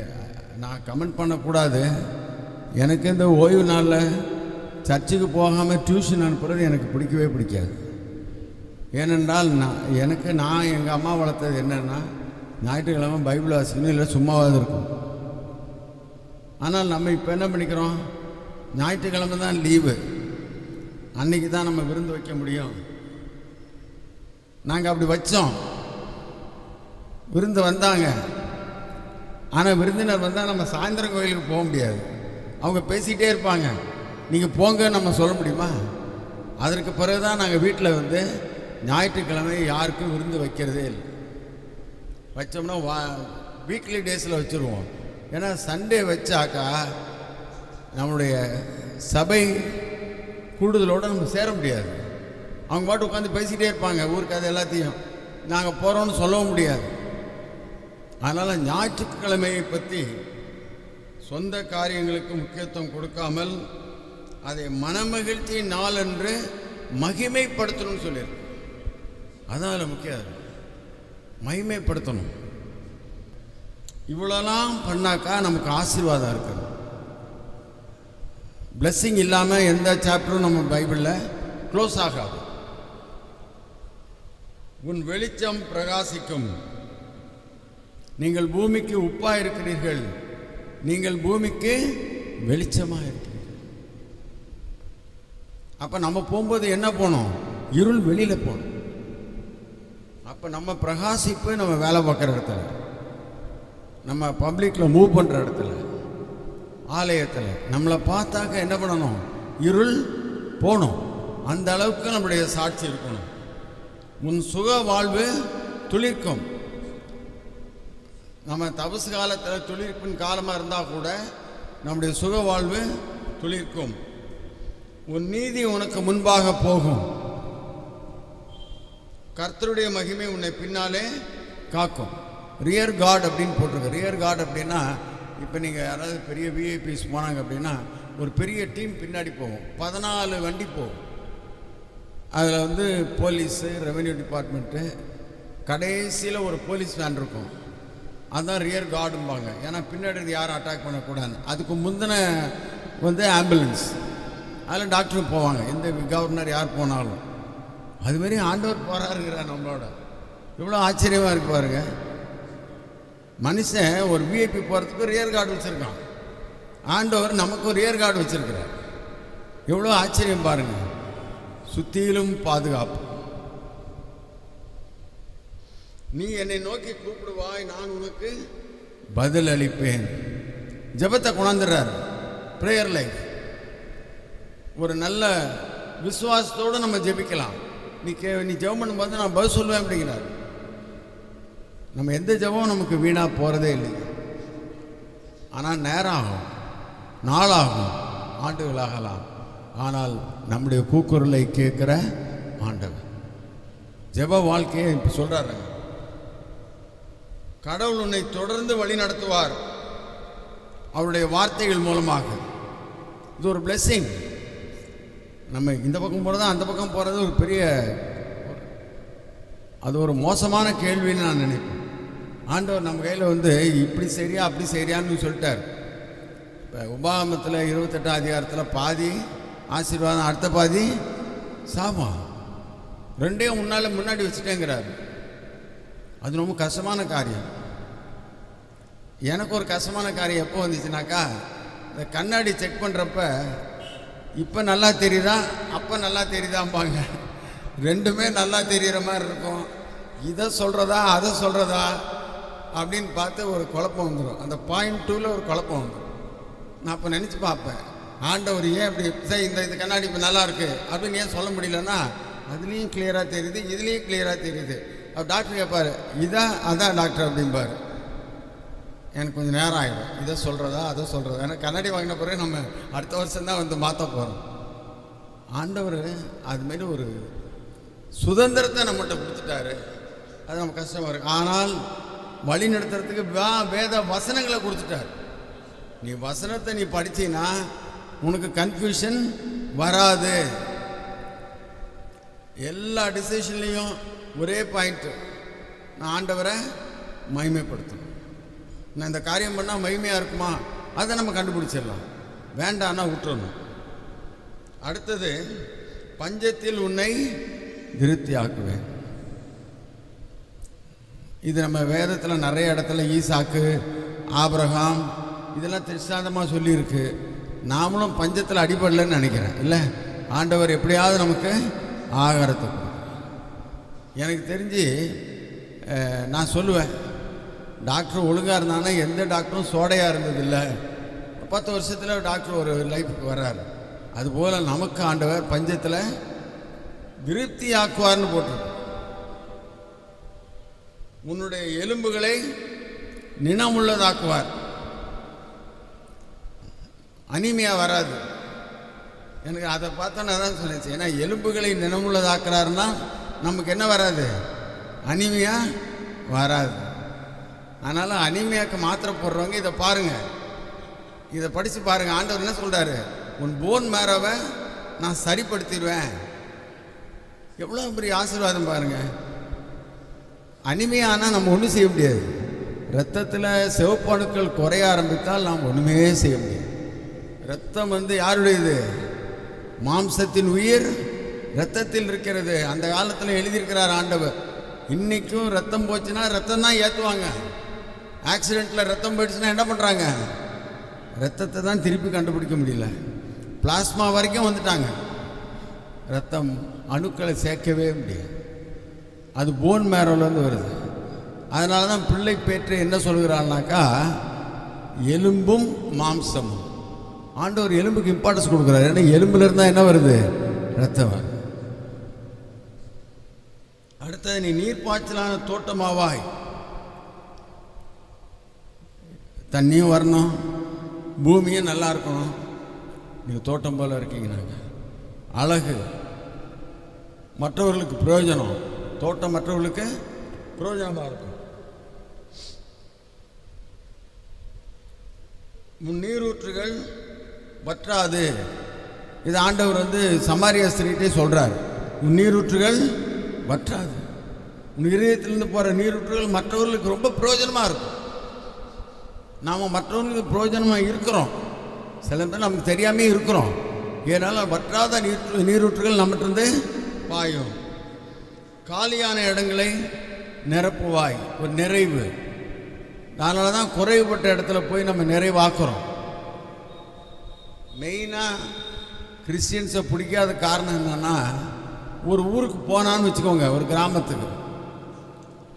நான் கமெண்ட் பண்ணக்கூடாது. எனக்கு இந்த ஓய்வு நாளில் சர்ச்சுக்கு போகாமல் டியூஷன் அனுப்புறது எனக்கு பிடிக்கவே பிடிக்காது. ஏனென்றால் நான் எங்கள் அம்மா வளர்த்தது என்னென்னா, ஞாயிற்றுக்கிழமை பைபிள் வாசிக்கணும், இல்லை சும்மாவாது இருக்கும். ஆனால் நம்ம இப்போ என்ன பண்ணிக்கிறோம், ஞாயிற்றுக்கிழமை தான் லீவு, அன்றைக்கி தான் நம்ம விருந்து வைக்க முடியும். நாங்கள் அப்படி வச்சோம், விருந்து வந்தாங்க. ஆனால் விருந்தினர் வந்தால் நம்ம சாயந்தரம் கோயிலுக்கு போக முடியாது. அவங்க பேசிகிட்டே இருப்பாங்க, நீங்கள் போங்க நம்ம சொல்ல முடியுமா? அதற்கு பிறகு தான் நாங்கள் வீட்டில் வந்து ஞாயிற்றுக்கிழமை யாருக்கும் விருந்து வைக்கிறதே இல்லை. வச்சோம்னா வீக்லி டேஸில் வச்சுருவோம். ஏன்னா சண்டே வச்சாக்கா நம்மளுடைய சபை கூடுதலோடு நம்ம சேர முடியாது. அவங்க பாட்டு உட்காந்து பேசிகிட்டே இருப்பாங்க, ஊருக்கு அது எல்லாத்தையும் நாங்கள் போகிறோன்னு சொல்லவும் முடியாது. அதனால் ஞாயிற்றுக்கிழமையை பற்றி சொந்த காரியங்களுக்கு முக்கியத்துவம் கொடுக்காமல் அதை மனமகிழ்ச்சி நாள் என்று மகிமைப்படுத்தணும்னு சொல்லியிருக்கு. அதனால் முக்கியம் மகிமைப்படுத்தணும். இவ்வளோலாம் பண்ணாக்கா நமக்கு ஆசீர்வாதம் இருக்குது. பிளெஸ்ஸிங் இல்லாமல் எந்த சாப்டரும் நம்ம பைபிளில் க்ளோஸ் ஆகாது. உன் வெளிச்சம் பிரகாசிக்கும், நீங்கள் பூமிக்கு உப்பாக இருக்கிறீர்கள், நீங்கள் பூமிக்கு வெளிச்சமாக இருக்கிறீர்கள். அப்போ நம்ம போகும்போது என்ன போனோம், இருள் வெளியில் போகணும். அப்போ நம்ம பிரகாசிப்பு நம்ம வேலை பார்க்குற இடத்துல, நம்ம பப்ளிக்கில் மூவ் பண்ணுற இடத்துல, ஆலயத்தில் நம்மளை பார்த்தாக்க என்ன பண்ணணும், இருள் போகணும். அந்த அளவுக்கு நம்முடைய சாட்சி இருக்கணும். உன் சுக வாழ்வு துளிர்க்கும். நம்ம தபசு காலத்தில் துளிர்ப்பின் காலமாக இருந்தால் கூட நம்முடைய சுக வாழ்வு துளிர்க்கும். உன் நீதி உனக்கு முன்பாக போகும், கர்த்தருடைய மகிமை உன்னை பின்னாலே காக்கும். ரியர் காட் அப்படின்னு போட்டிருக்கு. ரியர் காட் அப்படின்னா, இப்போ நீங்கள் யாராவது பெரிய விஐபிஸ் போனாங்க அப்படின்னா ஒரு பெரிய டீம் பின்னாடி போகும், 14 வண்டி போகும். அதில் வந்து போலீஸு, ரெவென்யூ டிபார்ட்மெண்ட்டு, கடைசியில் ஒரு போலீஸ் வேன் இருக்கும். அதுதான் ரியர் கார்டும்பாங்க. ஏன்னா பின்னாடி யாரும் அட்டாக் பண்ணக்கூடாது. அதுக்கு முந்தின வந்து ஆம்புலன்ஸ், அதில் டாக்டரும் போவாங்க, எந்த கவர்னர் யார் போனாலும். அதுமாரி ஆண்டவர் போகிறாருங்கிறார் நம்மளோட. இவ்வளோ ஆச்சரியமாக இருக்கு பாருங்க. மனுஷன் ஒரு விஐபி போகிறதுக்கு ரியர் கார்டு வச்சுருக்கான், ஆண்டவர் நமக்கு ஒரு ரியர் கார்டு வச்சுருக்கிறார். எவ்வளோ ஆச்சரியம் பாருங்கள். சுத்தியிலும் பாதுகாப்பு. நீ என்னை நோக்கி கூப்பிடுவாய், நான் உனக்கு பதில் அளிப்பேன். ஜெபத்தை கொண்டாந்துடுறார். ப்ரேயர் லைஃப் ஒரு நல்ல விசுவாசத்தோடு நம்ம ஜெபிக்கலாம். நீ ஜெபம் பண்ணும்போது நான் பதில் சொல்லுவேன் அப்படிங்கிறார். நம்ம எந்த ஜெபம் நமக்கு வீணாக போகிறதே இல்லைங்க. ஆனால் நேரம் ஆகும், நாளாகும், ஆண்டுகளாகலாம். ஆனால் நம்முடைய கூக்குரலை கேட்குற ஆண்டவர் ஜெப வாழ்க்கையை இப்போ சொல்கிறாரு. கடவுள் உன்னை தொடர்ந்து வழி நடத்துவார் அவருடைய வார்த்தைகள் மூலமாக. இது ஒரு பிளெஸ்ஸிங். நம்ம இந்த பக்கம் போகிறதா அந்த பக்கம் போகிறது ஒரு பெரிய, அது ஒரு மோசமான கேள்வின்னு நான் நினைப்பேன். ஆண்டவர் நம்ம கையில் வந்து இப்படி சரியா அப்படி சரியான்னு சொல்லிட்டார். இப்போ உபாகமத்தில் 28ஆம் அதிகாரத்தில் பாதி ஆசீர்வாதம், அடுத்த பாதி சாபம். ரெண்டையும் முன்னாடி வச்சுட்டேங்கிறார். அது ரொம்ப கஷ்டமான காரியம். எனக்கு ஒரு கஷ்டமான காரியம் எப்போ வந்துச்சுனாக்கா, இந்த கண்ணாடி செக் பண்ணுறப்ப இப்போ நல்லா தெரியுதா, அப்போ நல்லா தெரியுதாம்பாங்க. ரெண்டுமே நல்லா தெரிகிற மாதிரி இருக்கும். இதை சொல்கிறதா அதை சொல்கிறதா அப்படின்னு பார்த்து ஒரு குழப்பம் வந்துடும். அந்த பாயிண்ட் 2ல் ஒரு குழப்பம் வந்துடும். நான் அப்போ நினச்சி பார்ப்பேன், ஆண்டவர் ஏன் இப்படி சரி இந்த கண்ணாடி இப்போ நல்லா இருக்குது அப்படின்னு ஏன் சொல்ல முடியலன்னா, அதுலேயும் கிளியராக தெரியுது, இதுலேயும் கிளியராக தெரியுது. அப்போ டாக்டர் கேட்பார், இதான் அதான் டாக்டர் அப்படிம்பார். எனக்கு கொஞ்சம் நேரம் ஆகிடும், இதை சொல்கிறதா அதை சொல்கிறதா. ஏன்னா கண்ணாடி வாங்கின பிறகு நம்ம அடுத்த வருஷம்தான் வந்து மாற்ற போகிறோம். ஆண்டவர் அதுமாரி ஒரு சுதந்திரத்தை நம்மகிட்ட கொடுத்துட்டாரு. அது நம்ம கஷ்டமாக இருக்கு. ஆனால் வழி நடத்துறதுக்கு வேத வசனங்களை கொடுத்துட்டார். நீ வசனத்தை நீ படிச்சின்னா உனக்கு கன்ஃபியூஷன் வராது. எல்லா டிசிஷன்லேயும் ஒரே பாயிண்ட்டு, நான் ஆண்டவரை மகிமைப்படுத்தணும். நான் இந்த காரியம் பண்ணால் மகிமையாக இருக்குமா, அதை நம்ம கண்டுபிடிச்சிடலாம். வேண்டான்னா விட்டுறணும். அடுத்தது, பஞ்சத்தில் உன்னை திருப்தி ஆக்குவேன். இது நம்ம வேதத்தில் நிறைய இடத்துல ஈசாக்கு, ஆபிரகாம் இதெல்லாம் திருஷ்டாந்தமாக சொல்லியிருக்கு. நாமளும் பஞ்சத்தில் அடிபடலைன்னு நினைக்கிறேன். இல்லை, ஆண்டவர் எப்படியாவது நமக்கு ஆகாரத்தை கொடுக்கும். எனக்கு தெரிஞ்சு நான் சொல்லுவேன், டாக்டர் ஒழுங்காக இருந்தாங்கன்னா எந்த டாக்டரும் சோடையாக இருந்ததில்லை. 10 வருஷத்தில் டாக்டர் ஒரு லைஃபுக்கு வர்றாரு. அதுபோல் நமக்கு ஆண்டவர் பஞ்சத்தில் திருப்தி ஆக்குவார்னு போட்டிருக்கு. உன்னுடைய எலும்புகளை நினமுள்ளதாக்குவார். அனிமையாக வராது. எனக்கு அதை பார்த்தோன்னா தான் சொன்னேன். ஏன்னா எலும்புகளை நினமுள்ளதாக்குறாருன்னா நமக்கு என்ன வராது, அனிமையாக வராது. அதனால் அனிமையாக்கு மாத்திரை போடுறவங்க இதை பாருங்கள், இதை படித்து பாருங்கள். ஆண்டவர் என்ன சொல்கிறாரு, உன் போன் மேரவை நான் சரிப்படுத்திடுவேன். எவ்வளோ பெரிய ஆசீர்வாதம் பாருங்கள். அனிமையானால் நம்ம ஒன்றும் செய்ய முடியாது. இரத்தத்தில் சிவப்பணுக்கள் குறைய ஆரம்பித்தால் நாம் ஒன்றுமே செய்ய முடியாது. இரத்தம் யாருடையது, மாம்சத்தின் உயிர் இரத்தத்தில் இருக்கிறது. அந்த காலத்தில் எழுதியிருக்கிறார் ஆண்டவர். இன்றைக்கும் ரத்தம் போச்சுன்னா ரத்தம் தான் ஏற்றுவாங்க. ஆக்சிடெண்ட்டில் ரத்தம் போயிடுச்சுன்னா என்ன பண்ணுறாங்க, ரத்தத்தை தான் திருப்பி கண்டுபிடிக்க முடியல. பிளாஸ்மா வரைக்கும் வந்துட்டாங்க. ரத்தம் அணுக்களை சேர்க்கவே முடியாது. அது போன் மேரோலேருந்து வருது. அதனால தான் பிள்ளை பேற்று என்ன சொல்கிறாள்னாக்கா, எலும்பும் மாம்சமும். ஆண்டவர் எலும்புக்கு இம்பார்ட்டன்ஸ் கொடுக்குறாரு. ஏன்னா எலும்புல இருந்தால் என்ன வருது, ரத்தம் வருது. அடுத்தது, நீ நீர்ப்பாய்ச்சலான தோட்டமாவாய். தண்ணியும் வரணும், பூமியும் நல்லா இருக்கணும். நீங்கள் தோட்டம் போல் இருக்கீங்கன்னாங்க அழகு, மற்றவர்களுக்கு பிரயோஜனம். தோட்டம் மற்றவர்களுக்கு பிரயோஜனமாக இருக்கும். நீரூற்றுகள் வற்றாது. இது ஆண்டவர் சமாரியா ஸ்திரீட்டே சொல்கிறார். உன் நீரூற்றுகள் வற்றாது. உன் இதயத்திலிருந்து போகிற நீரூற்றுகள் மற்றவர்களுக்கு ரொம்ப பிரயோஜனமாக இருக்கும். நாம் மற்றவர்களுக்கு பிரயோஜனமாக இருக்கிறோம். சில பேர் நமக்கு தெரியாமே இருக்கிறோம். ஏனால் வற்றாத நீரூற்றுகள் நம்மகிட்ட பாயும். காலியான இடங்களை நிரப்புவாய். ஒரு நிறைவு. அதனால தான் குறைவுபட்ட இடத்துல போய் நம்ம நிறைவாக்குறோம். மெயினாக கிறிஸ்டியன்ஸை பிடிக்காத காரணம் என்னென்னா, ஒரு ஊருக்கு போனான்னு வச்சுக்கோங்க, ஒரு கிராமத்துக்கு,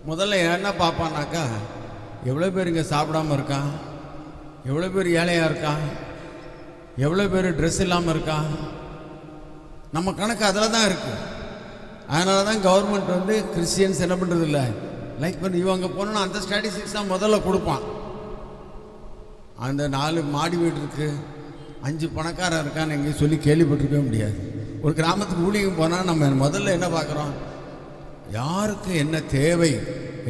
முதல்ல என்ன பார்ப்பான்னாக்கா, எவ்வளோ பேர் இங்கே சாப்பிடாமல் இருக்கான், எவ்வளோ பேர் ஏழையாக இருக்கான், எவ்வளோ பேர் ட்ரெஸ் இல்லாமல் இருக்கான். நம்ம கணக்கு அதில் தான் இருக்குது. அதனால தான் கவர்மெண்ட் கிறிஸ்டியன்ஸ் என்ன பண்ணுறதில்ல, லைக் பண்ணி இவங்க போனோன்னா அந்த ஸ்டாட்டிஸ்டிக்ஸ் தான் முதல்ல கொடுப்பான். அந்த 4 மாடி வீடு இருக்குது, 5 பணக்காரன் இருக்கான்னு எங்கேயும் சொல்லி கேள்விப்பட்டிருக்கவே முடியாது. ஒரு கிராமத்துக்கு ஊழியம் போனால் நம்ம முதல்ல என்ன பார்க்குறோம், யாருக்கு என்ன தேவை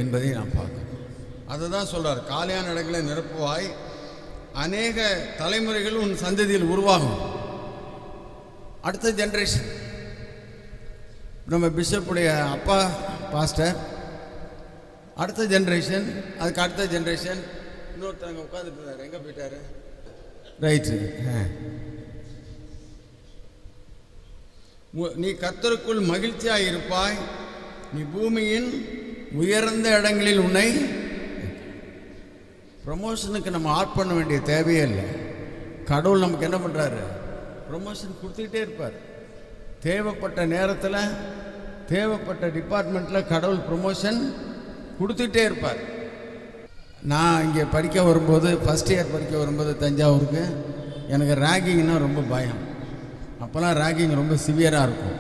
என்பதை நான் பார்க்குறோம். அதை தான் சொல்கிறார், காலியான இடங்களை நிரப்புவாய். அநேக தலைமுறைகள் உன் சந்ததியில் உருவாகும். அடுத்த ஜென்ரேஷன், நம்ம பிஷப்புடைய அப்பா பாஸ்டர், அடுத்த ஜென்ரேஷன், அதுக்கு அடுத்த ஜென்ரேஷன், இன்னொருத்தவங்க உட்காந்துட்டு இருந்தார், எங்கே போயிட்டாரு, ரைட்டு. நீ கர்த்தருக்குள் மகிழ்ச்சியாக இருப்பாய். நீ பூமியின் உயர்ந்த இடங்களில் உன்னை. ப்ரமோஷனுக்கு நம்ம ஆட் பண்ண வேண்டிய தேவையே இல்லை. கடவுள் நமக்கு என்ன பண்ணுறாரு, ப்ரொமோஷன் கொடுத்துக்கிட்டே இருப்பார். தேவைப்பட்ட நேரத்தில் தேவைப்பட்ட டிபார்ட்மெண்ட்டில் கடவுள் ப்ரொமோஷன் கொடுத்துக்கிட்டே இருப்பார். நான் இங்கே படிக்க வரும்போது, ஃபஸ்ட் இயர் படிக்க வரும்போது தஞ்சாவூருக்கு, எனக்கு ரேகிங்னால் ரொம்ப பயம். அப்போல்லாம் ரேகிங் ரொம்ப சிவியராக இருக்கும்.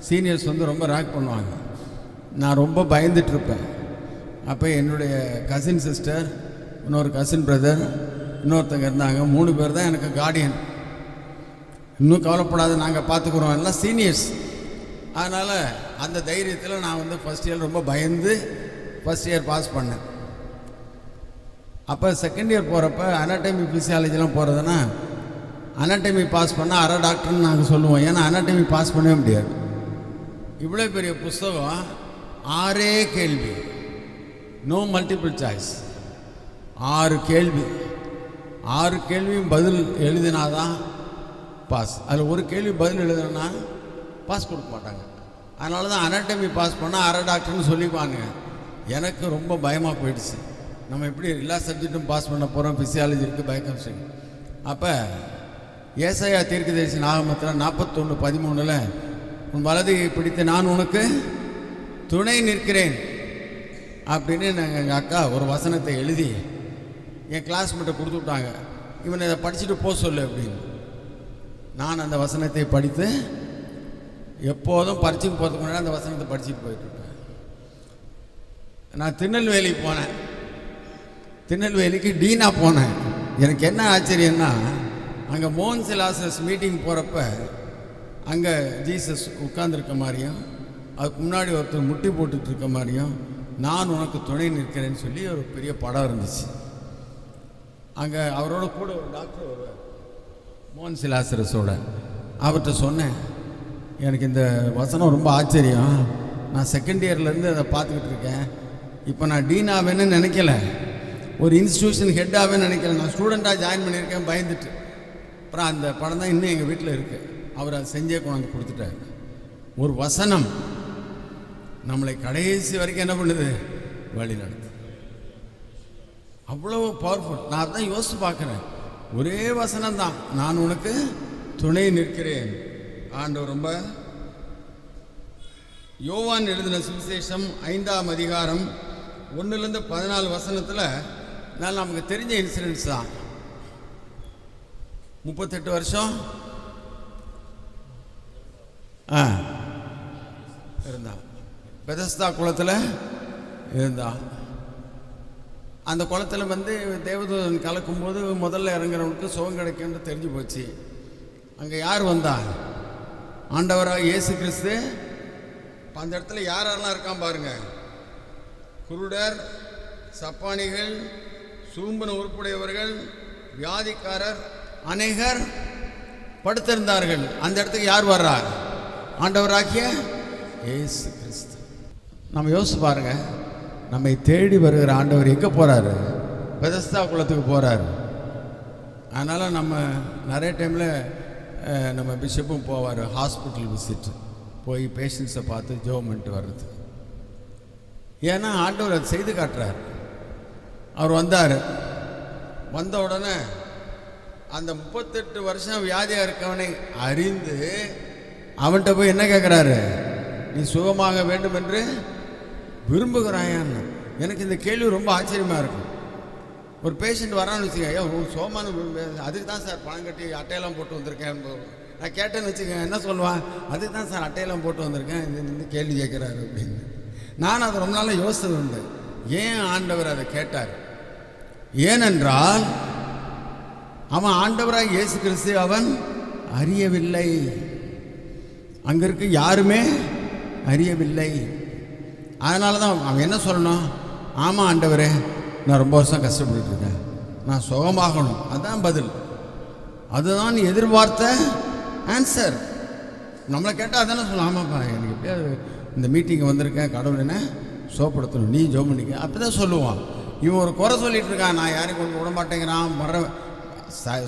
சீனியர்ஸ் வந்து ரொம்ப ரேக் பண்ணுவாங்க. நான் ரொம்ப பயந்துட்டுருப்பேன். அப்போ என்னுடைய கசின் சிஸ்டர், இன்னொரு கசின் பிரதர், இன்னொருத்தங்க இருந்தாங்க. 3 பேர் தான் எனக்கு கார்டியன். இன்னும் கவலைப்படாத, நாங்கள் பார்த்துக்குறோம், எல்லாம் சீனியர்ஸ். அதனால் அந்த தைரியத்தில் நான் வந்து ஃபஸ்ட் இயர் ரொம்ப பயந்து ஃபஸ்ட் இயர் பாஸ் பண்ணேன். அப்போ செகண்ட் இயர் போகிறப்ப அனாட்டமி ஃபிசியாலஜிலாம் போகிறதுனா, அனாட்டமி பாஸ் பண்ணால் அரை டாக்டர்னு நாங்கள் சொல்லுவோம். ஏன்னா அனாட்டமி பாஸ் பண்ணவே முடியாது. இவ்வளோ பெரிய புஸ்தகம், 6 கேள்வி, நோ மல்டிபிள் சாய்ஸ். 6 கேள்வி, 6 கேள்வியும் பதில் எழுதினாதான் பாஸ். அதில் ஒரு கேள்வி பதில் எழுதுனா பாஸ் கொடுக்க மாட்டாங்க. அதனால தான் அனாட்டமி பாஸ் பண்ணால் அரை டாக்டர்னு சொல்லிக்குவாங்க. எனக்கு ரொம்ப பயமாக போயிடுச்சு. நம்ம எப்படி எல்லா சப்ஜெக்ட்டும் பாஸ் பண்ண போகிறோம், ஃபிசியாலஜி இருக்குது, பயோகெமிஸ்ட்ரி. அப்போ ஏசாயா தீர்க்கதரிசி நாகமத்தில் 41:13 உன் வலதையை பிடித்து நான் உனக்கு துணை நிற்கிறேன் அப்படின்னு எங்கள் அக்கா ஒரு வசனத்தை எழுதி என் கிளாஸ்மேட்டை கொடுத்து விட்டாங்க. இவனை இதை படிச்சுட்டு போக சொல்லு அப்படின்னு. நான் அந்த வசனத்தை படித்து எப்போதும் பரீட்சைக்கு போகிறதுக்கு முன்னாடி அந்த வசனத்தை படிச்சுட்டு போயிட்டுருப்பேன். நான் திருநெல்வேலிக்கு போனேன். திருநெல்வேலிக்கு டீனாக போனேன். எனக்கு என்ன ஆச்சரியன்னா, அங்கே மோகன் சிலாசஸ் மீட்டிங் போகிறப்ப அங்கே ஜீசஸ் உட்கார்ந்துருக்க மாதிரியும், அதுக்கு முன்னாடி ஒருத்தர் முட்டி போட்டுட்டு இருக்க மாதிரியும், நான் உனக்கு துணை நிற்கிறேன்னு சொல்லி ஒரு பெரிய படம் இருந்துச்சு. அங்கே அவரோட கூட ஒரு டாக்டர் வருவார், மோகன் சிலாசரஸோட. அவர்கிட்ட சொன்னேன், எனக்கு இந்த வசனம் ரொம்ப ஆச்சரியம், நான் செகண்ட் இயர்லேருந்து அதை பார்த்துக்கிட்டு இருக்கேன். இப்போ நான் டீன் ஆவேன்னு நினைக்கல, ஒரு இன்ஸ்டியூஷன் ஹெட் ஆவேன்னு நினைக்கல, நான் ஸ்டூடெண்ட்டாக ஜாயின் பண்ணியிருக்கேன் பயந்துட்டு. அப்புறம் அந்த படம் தான் இன்னும் எங்கள் வீட்டில் இருக்குது. அவர் அதை செஞ்சே கொண்டாந்து கொடுத்துட்டார். ஒரு வசனம் நம்மளை கடைசி வரைக்கும் என்ன பண்ணுது, வழி நடத்து. அவ்வளோ பவர்ஃபுல். நான் தான் யோசித்து பார்க்குறேன். ஒரே வசனம் தான், நான் உனக்கு துணை நிற்கிறேன். ஆண்டவர் ரொம்ப. யோவான் எழுதின சுவிசேஷம் 5ஆம் அதிகாரம் 1-14 வசனத்தில் நான் நமக்கு தெரிஞ்ச இன்சிடென்ட்ஸ் தான். 38 வருஷம் இருந்தான். பெதஸ்தா குளத்தில் இருந்தான். அந்த குளத்தில் வந்து தேவதூதன் கலக்கும்போது முதல்ல இறங்குறவனுக்கு சுகம் கிடைக்கும்னு தெரிஞ்சு போச்சு. அங்கே யார் வந்தா? ஆண்டவராக இயேசு கிறிஸ்து. அந்த இடத்துல யாரெல்லாம் இருக்கான் பாருங்க. குருடர், சப்பானிகள், சூம்பன உறுப்புடையவர்கள், வியாதிக்காரர் அநேகர் படுத்திருந்தார்கள். அந்த இடத்துக்கு யார் வர்றார்? ஆண்டவராகிய இயேசு கிறிஸ்து. நம்ம யோசிச்சு பாருங்க, நம்மை தேடி வருகிற ஆண்டவர் எங்கே போகிறாரு? பெதஸ்தா குளத்துக்கு போகிறாரு. அதனால் நம்ம நிறைய டைமில் நம்ம பிஷப்பும் போவார் ஹாஸ்பிட்டல் விசிட், போய் பேஷண்ட்ஸை பார்த்து ஜெபம் பண்ணிட்டு வர்றது. ஏன்னா ஆண்டவர் அதை செய்து காட்டுறார். அவர் வந்தார். வந்த உடனே அந்த 38 வருஷம் வியாதியாக இருக்கவனை அறிந்து அவன்கிட்ட போய் என்ன கேட்குறாரு? நீ சுகமாக வேண்டும் என்று விரும்புகிறாயான்னு. எனக்கு இந்த கேள்வி ரொம்ப ஆச்சரியமாக இருக்கும். ஒரு பேஷண்ட் வரான்னு வச்சுக்கோங்க, ஐயோ சோமான அதுக்கு தான் சார் பணம் கட்டி அட்டையெல்லாம் போட்டு வந்திருக்கேன். நான் கேட்டேன்னு வச்சுக்கோங்க, என்ன சொல்லுவான்? அதுக்கு தான் சார் அட்டையெல்லாம் போட்டு வந்திருக்கேன், இந்த கேள்வி கேட்குறாரு அப்படின்னு. நான் அதை ரொம்ப நாளாக யோசித்தது உண்டு. ஏன் ஆண்டவர் அதை கேட்டார்? ஏனென்றால் அவன் ஆண்டவராக இயேசு கிறிஸ்து அவன் அறியவில்லை. அங்கே இருக்க யாருமே அறியவில்லை. அதனால தான் அவன் என்ன சொல்லணும்? ஆமாம் ஆண்டவரே, நான் ரொம்ப வருஷம் கஷ்டப்பட்டு இருக்கேன், நான் சுகமாகணும். அதுதான் பதில். அதுதான் நீ எதிர்பார்த்த ஆன்சர். நம்மளை கேட்டால் அதானே சொல்லணும். ஆமாப்பா, எனக்கு எப்படியாவது இந்த மீட்டிங் வந்திருக்கேன், கடவுள் என்ன சோப்படுத்தணும், நீ ஜோம் பண்ணிக்க, அப்படி தான் சொல்லுவான். இவன் ஒரு குறை சொல்லிட்டு இருக்கான், நான் யாரையும் கொண்டு விட மாட்டேங்கிறான், மற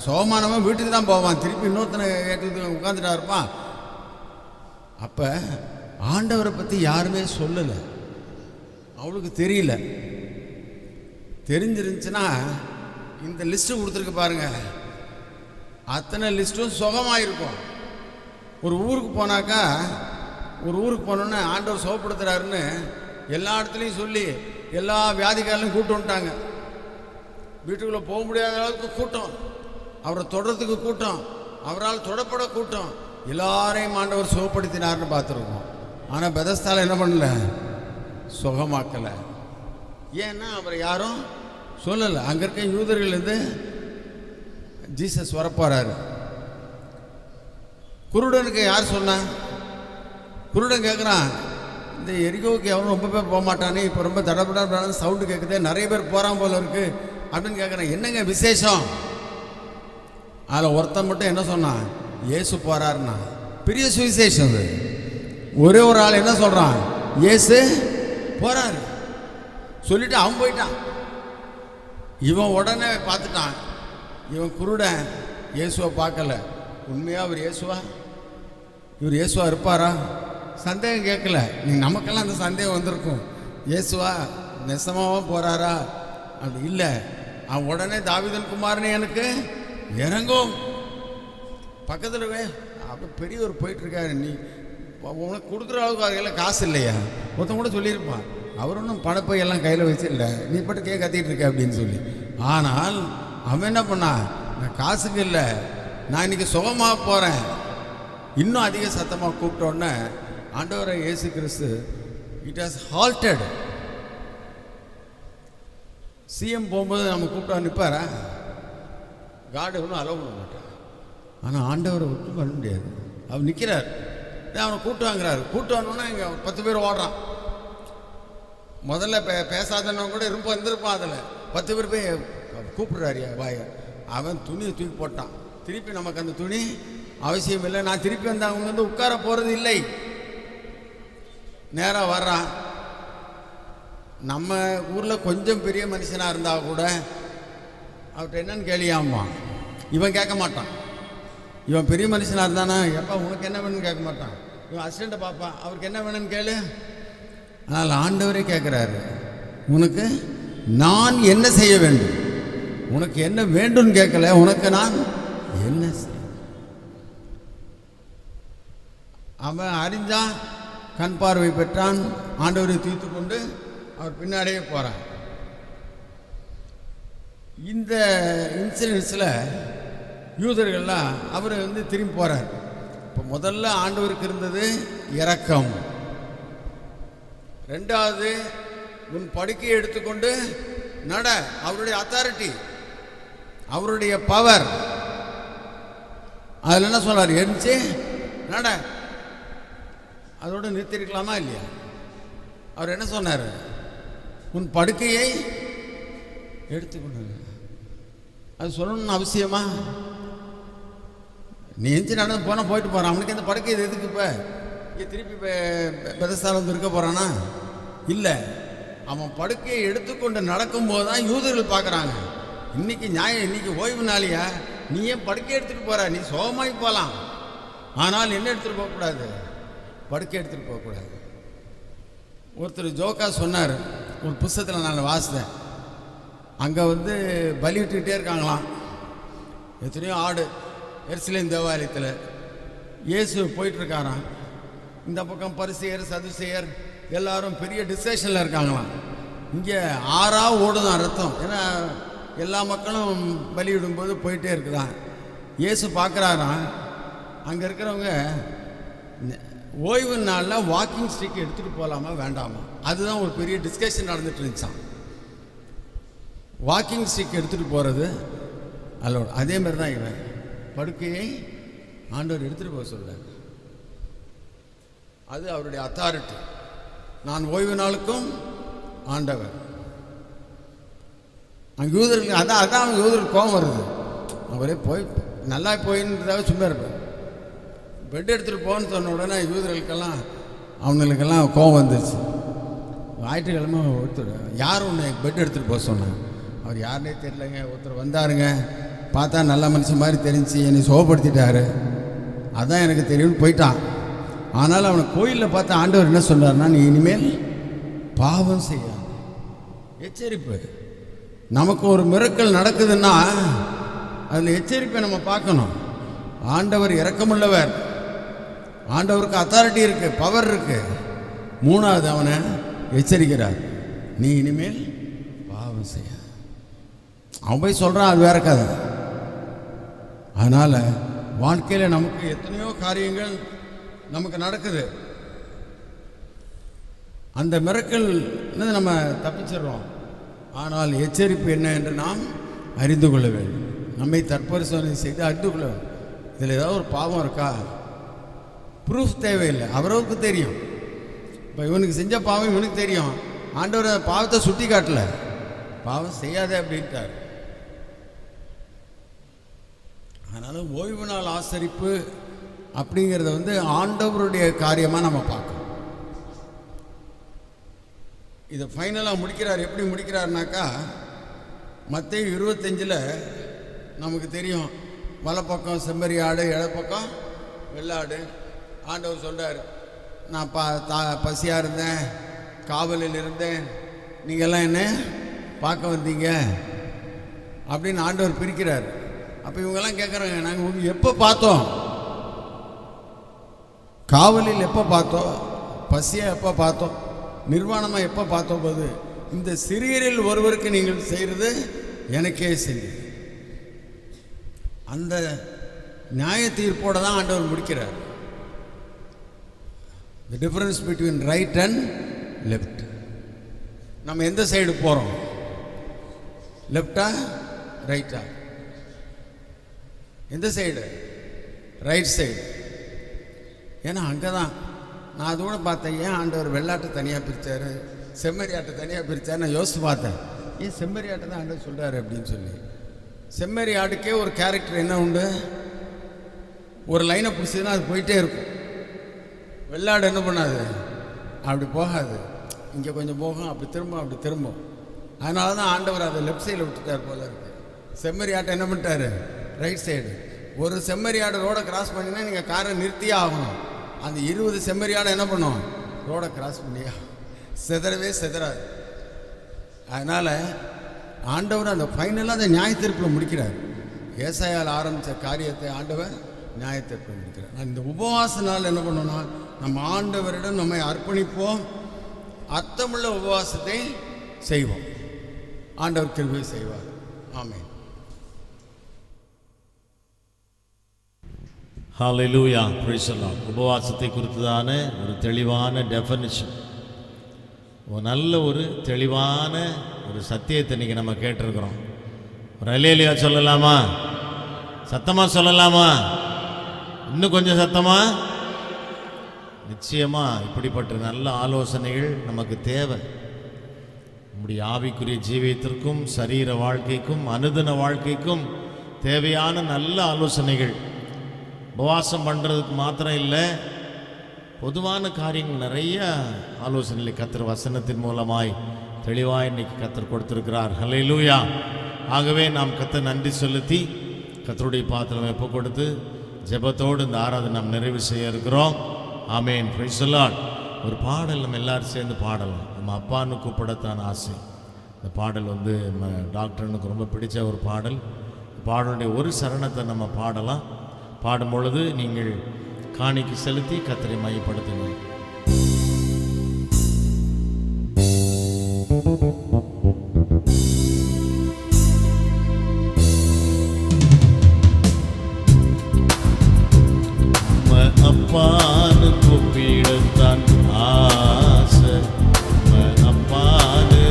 சோமானவன் வீட்டுக்கு தான் போவான், திருப்பி இன்னொருத்தனை கேட்டு உட்காந்துட்டா இருப்பான். அப்போ ஆண்டவரை பற்றி யாருமே சொல்லலை, அவளுக்கு தெரியல. தெரிஞ்சிருந்துச்சுன்னா இந்த லிஸ்ட்டு கொடுத்துருக்கு பாருங்க. அத்தனை லிஸ்ட்டும் சுகமாக இருக்கும். ஒரு ஊருக்கு போனாக்கா, ஒரு ஊருக்கு போனோன்னே ஆண்டவர் சுகப்படுத்துகிறாருன்னு எல்லா இடத்துலையும் சொல்லி எல்லா வியாதிக்காரலையும் கூட்டம் வந்துட்டாங்க. வீட்டுக்குள்ளே போக முடியாத அளவுக்கு கூட்டம், அவரை தொடறதுக்கு கூட்டம், அவரால் தொடப்பட கூட்டம், எல்லாரையும் ஆண்டவர் சுகப்படுத்தினார்னு பார்த்துருக்கோம். ஆனால் பெதஸ்தால என்ன பண்ணல, சுகமாக்கலை. ஏன்னா அவரை யாரும் சொல்லலை. அங்கே இருக்க யூதர்கள்லேருந்து ஜீசஸ் வரப்போறாரு. குருடனுக்கு யார் சொன்னா? குருடன் கேட்குறான், இந்த எரிகோவுக்கு எவரும் ரொம்ப பேர் போக மாட்டானே, இப்போ ரொம்ப தடப்படாத சவுண்டு கேட்குதே, நிறைய பேர் போகிறான் போல இருக்கு அப்படின்னு கேட்குறேன். என்னங்க விசேஷம்? அதில் ஒருத்தன் மட்டும் என்ன சொன்னான், இயேசு போகிறாருன்னா. பெரிய சுவிசேஷம் அது. ஒரே ஒரு ஆள் என்ன சொல்கிறான், இயேசு போகிறாரு சொல்லிட்டு அவன் போயிட்டான். இவன் உடனே பார்த்துட்டான். இவன் குருடன் இயேசுவை பார்க்கல. உண்மையாக அவர் இயேசுவா, இவர் இயேசுவா இருப்பாரா? சந்தேகம் கேட்கல. நீ நமக்கெல்லாம் அந்த சந்தேகம் வந்திருக்கும், இயேசுவா நெசமாவா போகிறாரா அப்படி இல்லை. அவன் உடனே தாவீதின் குமாரனே எனக்கு இறங்கும். பக்கத்தில் அப்போ பெரியவர் போயிட்டுருக்காரு, நீ உனக்கு கொடுக்குற அளவுக்கு அவர்களெல்லாம் காசு இல்லையா? ஒருத்தன் கூட சொல்லியிருப்பான், அவர் ஒன்றும் பணப்பையெல்லாம் கையில் வச்சில்ல, நீ பட்டு கத்திட்டு இருக்க அப்படின்னு சொல்லி. ஆனால் அவன் என்ன பண்ணா, நான் காசுக்கு இல்லை, நான் இன்னைக்கு சுகமாக போகிறேன். இன்னும் அதிக சத்தமாக கூப்பிட்டோன்னே ஆண்டவரை இயேசு கிறிஸ்து இட் ஹாஸ் ஹால்டட். சிஎம் போகும்போது நம்ம கூப்பிட்டா நிற்பாரா? காடு ஒன்றும் அலோவ் பண்ண மாட்டார். ஆனால் ஆண்டவரை விட்டு பண்ண முடியாது. அவர் நிற்கிறார், அவனை கூட்டுவாங்கிறாரு. கூட்டுவானோன்னா இங்கே 10 பேர் ஓடுறான். முதல்ல பேசாதவன் கூட இருந்திருப்பான். அதில் 10 பேர் போய் கூப்பிடுறாரியா வாய. அவன் துணியை தூக்கி போட்டான். திருப்பி நமக்கு அந்த துணி அவசியம் இல்லை. நான் திருப்பி வந்து அவங்க வந்து உட்கார போகிறது இல்லை. நேராக வர்றான். நம்ம ஊரில் கொஞ்சம் பெரிய மனுஷனாக இருந்தால் கூட அவர்கிட்ட என்னன்னு கேளியாம்மா, இவன் கேட்க மாட்டான். இவன் பெரிய மனுஷனாக இருந்தானா, எப்போ உனக்கு என்ன வேணும்னு கேட்க மாட்டான். இவன் அசிஸ்டண்ட்டை பார்ப்பான், அவருக்கு என்ன வேணும்னு கேளு. ஆனால் ஆண்டவரே கேட்குறாரு, உனக்கு நான் என்ன செய்ய வேண்டும்? உனக்கு என்ன வேண்டும்னு கேட்கல, உனக்கு நான் என்ன செய்ய. அவன் அறிஞ்சான், கண் பார்வை பெற்றான், ஆண்டவரை தீர்த்து கொண்டு அவர் பின்னாடியே போகிறான். இந்த இன்சிடென்ட்ஸில் யூதர்கள்லாம் அவர் வந்து திரும்பி போகிறார். இப்போ முதல்ல ஆண்டவருக்கு இருந்தது இரக்கம். ரெண்டாவது, உன் படுக்கையை எடுத்துக்கொண்டு நட. அவருடைய அத்தாரிட்டி, அவருடைய பவர். அதில் என்ன சொல்றார், எழுந்துச்சு நட. அதோடு நிறுத்திருக்கலாமா இல்லையா? அவர் என்ன சொன்னார், உன் படுக்கையை எடுத்துக்கொண்டு. அது சொல்லணும்னு அவசியமா? நீ எஞ்சி நடந்து போனால் போயிட்டு போகிறான். அவனுக்கு இந்த படுக்கை இது எதுக்கு? இப்போ இங்கே திருப்பி பெதஸ்தால வந்து இருக்க போகிறானா? இல்லை. அவன் படுக்கையை எடுத்துக்கொண்டு நடக்கும்போது தான் யூதர்கள் பார்க்குறாங்க, இன்னைக்கு இன்னைக்கு ஓய்வு நாளையா, நீ ஏன் படுக்கை எடுத்துகிட்டு போகிற? நீ சோகமாகி போகலாம், ஆனால் என்ன எடுத்துகிட்டு போகக்கூடாது, படுக்கை எடுத்துகிட்டு போகக்கூடாது. ஒருத்தர் ஜோக்கா சொன்னார், ஒரு புஸ்தகத்தில் நான் வாசித்தேன். அங்கே வந்து பலியிட்டுக்கிட்டே இருக்காங்களாம் எத்தனையோ ஆடு எருசலேம் தேவாலயத்தில். இயேசு போயிட்டுருக்காராம். இந்த பக்கம் பரிசேயர் சதுசேயர் எல்லாரும் பெரிய டிஸ்கஷனில் இருக்காங்களாம். இங்கே ஆறாக ஓடுதான் ரத்தம். ஏன்னா எல்லா மக்களும் பலியிடும்போது போயிட்டே இருக்குதான். இயேசு பார்க்குறாராம், அங்கே இருக்கிறவங்க ஓய்வு நாளில் வாக்கிங் ஸ்டிக் எடுத்துகிட்டு போகலாமா வேண்டாமா, அதுதான் ஒரு பெரிய டிஸ்கஷன் நடந்துட்டு இருந்துச்சான். வாக்கிங் ஸ்டிக் எடுத்துகிட்டு போகிறது அல்லோட. அதே மாதிரி தான் இவன் படுக்கையை ஆண்டவர் எடுத்துகிட்டு போக சொல்கிறார். அது அவருடைய அத்தாரிட்டி. நான் ஓய்வு நாளுக்கும் ஆண்டவர். அங்கே யூதர்கள் அதான் யூதருக்கு கோபம் வருது. அவரே போய் நல்லா போயின்றதாக சும்மா இருப்பேன். பெட் எடுத்துகிட்டு போகணுன்னு சொன்ன உடனே யூதர்களுக்கெல்லாம் அவங்களுக்கெல்லாம் கோபம் வந்துருச்சு. ஞாயிற்றுக்கிழமை ஒருத்தர் யார் ஒன்று பெட் எடுத்துகிட்டு போக சொன்னாங்க. அவர் யாருன்னே தெரியலங்க. ஒருத்தர் வந்தாருங்க, பார்த்தா நல்ல மனுஷன் மாதிரி தெரிஞ்சு என்னை சோகப்படுத்திட்டாரு, அதான் எனக்கு தெரியும்னு போயிட்டான். ஆனால் அவனை கோயிலில் பார்த்தா ஆண்டவர் என்ன சொன்னார்னா, நீ இனிமேல் பாவம் செய்ய. எச்சரிப்பு. நமக்கு ஒரு மிரக்கல் நடக்குதுன்னா அதில் எச்சரிப்பை நம்ம பார்க்கணும். ஆண்டவர் இரக்கமுள்ளவர், ஆண்டவருக்கு அத்தாரிட்டி இருக்குது, பவர் இருக்குது. மூணாவது அவனை எச்சரிக்கிறார், நீ இனிமேல் பாவம் செய்ய. அவன் போய் சொல்கிறான், அது வேற கதை. அதனால் வாழ்க்கையில் நமக்கு எத்தனையோ காரியங்கள் நமக்கு நடக்குது. அந்த மிரக்கல் நம்ம தப்பிச்சிடுறோம். ஆனால் எச்சரிப்பு என்ன என்று நாம் அறிந்து கொள்ள வேண்டும். நம்மை தற்பரிசோதனை செய்து அறிந்து கொள்ள வேண்டும். இதில் ஏதாவது ஒரு பாவம் இருக்கா? ப்ரூஃப் தேவையில்லை, அவரவருக்கு தெரியும். இப்போ இவனுக்கு செஞ்ச பாவம் இவனுக்கு தெரியும். ஆண்டவர் பாவத்தை சுட்டி காட்டல, பாவம் செய்யாதே அப்படின்ட்டார். அதனால் ஓய்வு நாள் ஆசரிப்பு அப்படிங்கிறத ஆண்டவருடைய காரியமாக நம்ம பார்க்கணும். இதை ஃபைனலாக முடிக்கிறார். எப்படி முடிக்கிறாருனாக்கா, மத்தேயு 25 நமக்கு தெரியும், வலப்பக்கம் செம்மறி ஆடு, இடப்பக்கம் வெள்ளாடு. ஆண்டவர் சொல்கிறார், நான் பசியாக இருந்தேன், காவலில் இருந்தேன், நீங்கள்லாம் என்ன பார்க்க வந்தீங்க அப்படின்னு ஆண்டவர் பிரிக்கிறார். அப்போ இவங்கெல்லாம் கேட்குறாங்க, நாங்கள் உங்களுக்கு எப்போ பார்த்தோம்? காவலில் எப்போ பார்த்தோம்? பசியாக எப்போ பார்த்தோம்? நிர்வாணமாக எப்போ பார்த்தோம்? போது இந்த சிறியரில் ஒருவருக்கு நீங்கள் செய்கிறது எனக்கே செய்யுது. அந்த நியாய தீர்ப்போடு தான் ஆண்டவர் முடிக்கிறார். The difference between right and left. நம்ம எந்த சைடு போகிறோம்? லெஃப்டா ரைட்டா? எந்த சைடு? Right side. ஏன்னா அங்கே தான் நான் அது கூட பார்த்தேன், ஏன் ஆண்டவர் வெள்ளாட்டை தனியாக பிரித்தார், செம்மறி ஆட்டை தனியாக பிரித்தார். நான் யோசித்து பார்த்தேன், ஏன் செம்மறி ஆட்டை தான் ஆண்டவர் சொல்கிறாரு அப்படின்னு சொல்லி. செம்மறி ஆட்டுக்கே ஒரு கேரக்டர் என்ன உண்டு? ஒரு லைனை பிடிச்சதுன்னா அது போயிட்டே இருக்கும். வெள்ளாடு என்ன பண்ணாது? அப்படி போகாது, இங்கே கொஞ்சம் போகும், அப்படி திரும்ப அப்படி திரும்பும். அதனால தான் ஆண்டவர் அதை லெஃப்ட் சைடில் விட்டுட்டார் போல இருக்கு. செம்மறி ஆட்டை என்ன பண்ணிட்டாரு? Right side. ஒரு செம்மறி ஆடு ரோடை கிராஸ் பண்ணினா நீங்கள் காரை நிறுத்தியே ஆகணும். அந்த 20 செம்மறி ஆடை என்ன பண்ணும்? ரோடை கிராஸ் பண்ணியா செதறவே செதறாது. அதனால் ஆண்டவர் அந்த ஃபைனலாக அந்த நியாய தீர்ப்பில் முடிக்கிறார். ஏசாயால் ஆரம்பித்த காரியத்தை ஆண்டவர் நியாய தீர்ப்பில் முடிக்கிறார். இந்த உபவாச நாள் என்ன பண்ணோம்னா, நம்ம ஆண்டவரிடம் நம்மை அர்ப்பணிப்போம், அர்த்தமுள்ள உபவாசத்தை செய்வோம். ஆண்டவர் கிருபை செய்வார். ஆமென். ஹல்லேலூயா, பிரைஸ் தி லார்ட். உபவாசத்தை குறித்ததான ஒரு தெளிவான டெஃபினிஷன், ஒரு நல்ல ஒரு தெளிவான ஒரு சத்தியத்தை இன்றைக்கி நம்ம கேட்டிருக்கிறோம். ஒரு அல்லேலூயா சொல்லலாமா? சத்தமாக சொல்லலாமா? இன்னும் கொஞ்சம் சத்தமா? நிச்சயமாக இப்படிப்பட்ட நல்ல ஆலோசனைகள் நமக்கு தேவை. நம்முடைய ஆவிக்குரிய ஜீவியத்திற்கும் சரீர வாழ்க்கைக்கும் அனுதின வாழ்க்கைக்கும் தேவையான நல்ல ஆலோசனைகள். உபவாசம் பண்ணுறதுக்கு மாத்திரம் இல்லை, பொதுவான காரியங்கள் நிறைய ஆலோசனைகளை கர்த்தர் வசனத்தின் மூலமாய் தெளிவாக இன்னைக்கு கர்த்தர் கொடுத்திருக்கிறார். ஹல்லேலூயா. ஆகவே நாம் கர்த்தர் நன்றி செலுத்தி கர்த்தருடைய பாத்திரம் எப்போ கொடுத்து ஜெபத்தோடு இந்த ஆராதனை நாம் நிறைவு செய்ய இருக்கிறோம். ஆமென். Praise the Lord. ஒரு பாடல் நம்ம எல்லாரும் சேர்ந்து பாடலாம். நம்ம அப்பான்னு கூப்பிடத்தான் ஆசை. இந்த பாடல் நம்ம டாக்டர்னுக்கு ரொம்ப பிடிச்ச ஒரு பாடல். பாடலுடைய ஒரு சரணத்தை நம்ம பாடலாம். பாடும் பொழுது நீங்கள் காணிக்கை செலுத்தி கர்த்தரை மையப்படுத்துங்கள். அப்பான்னு கூப்பிடத்தான் ஆசை, அப்பான்னு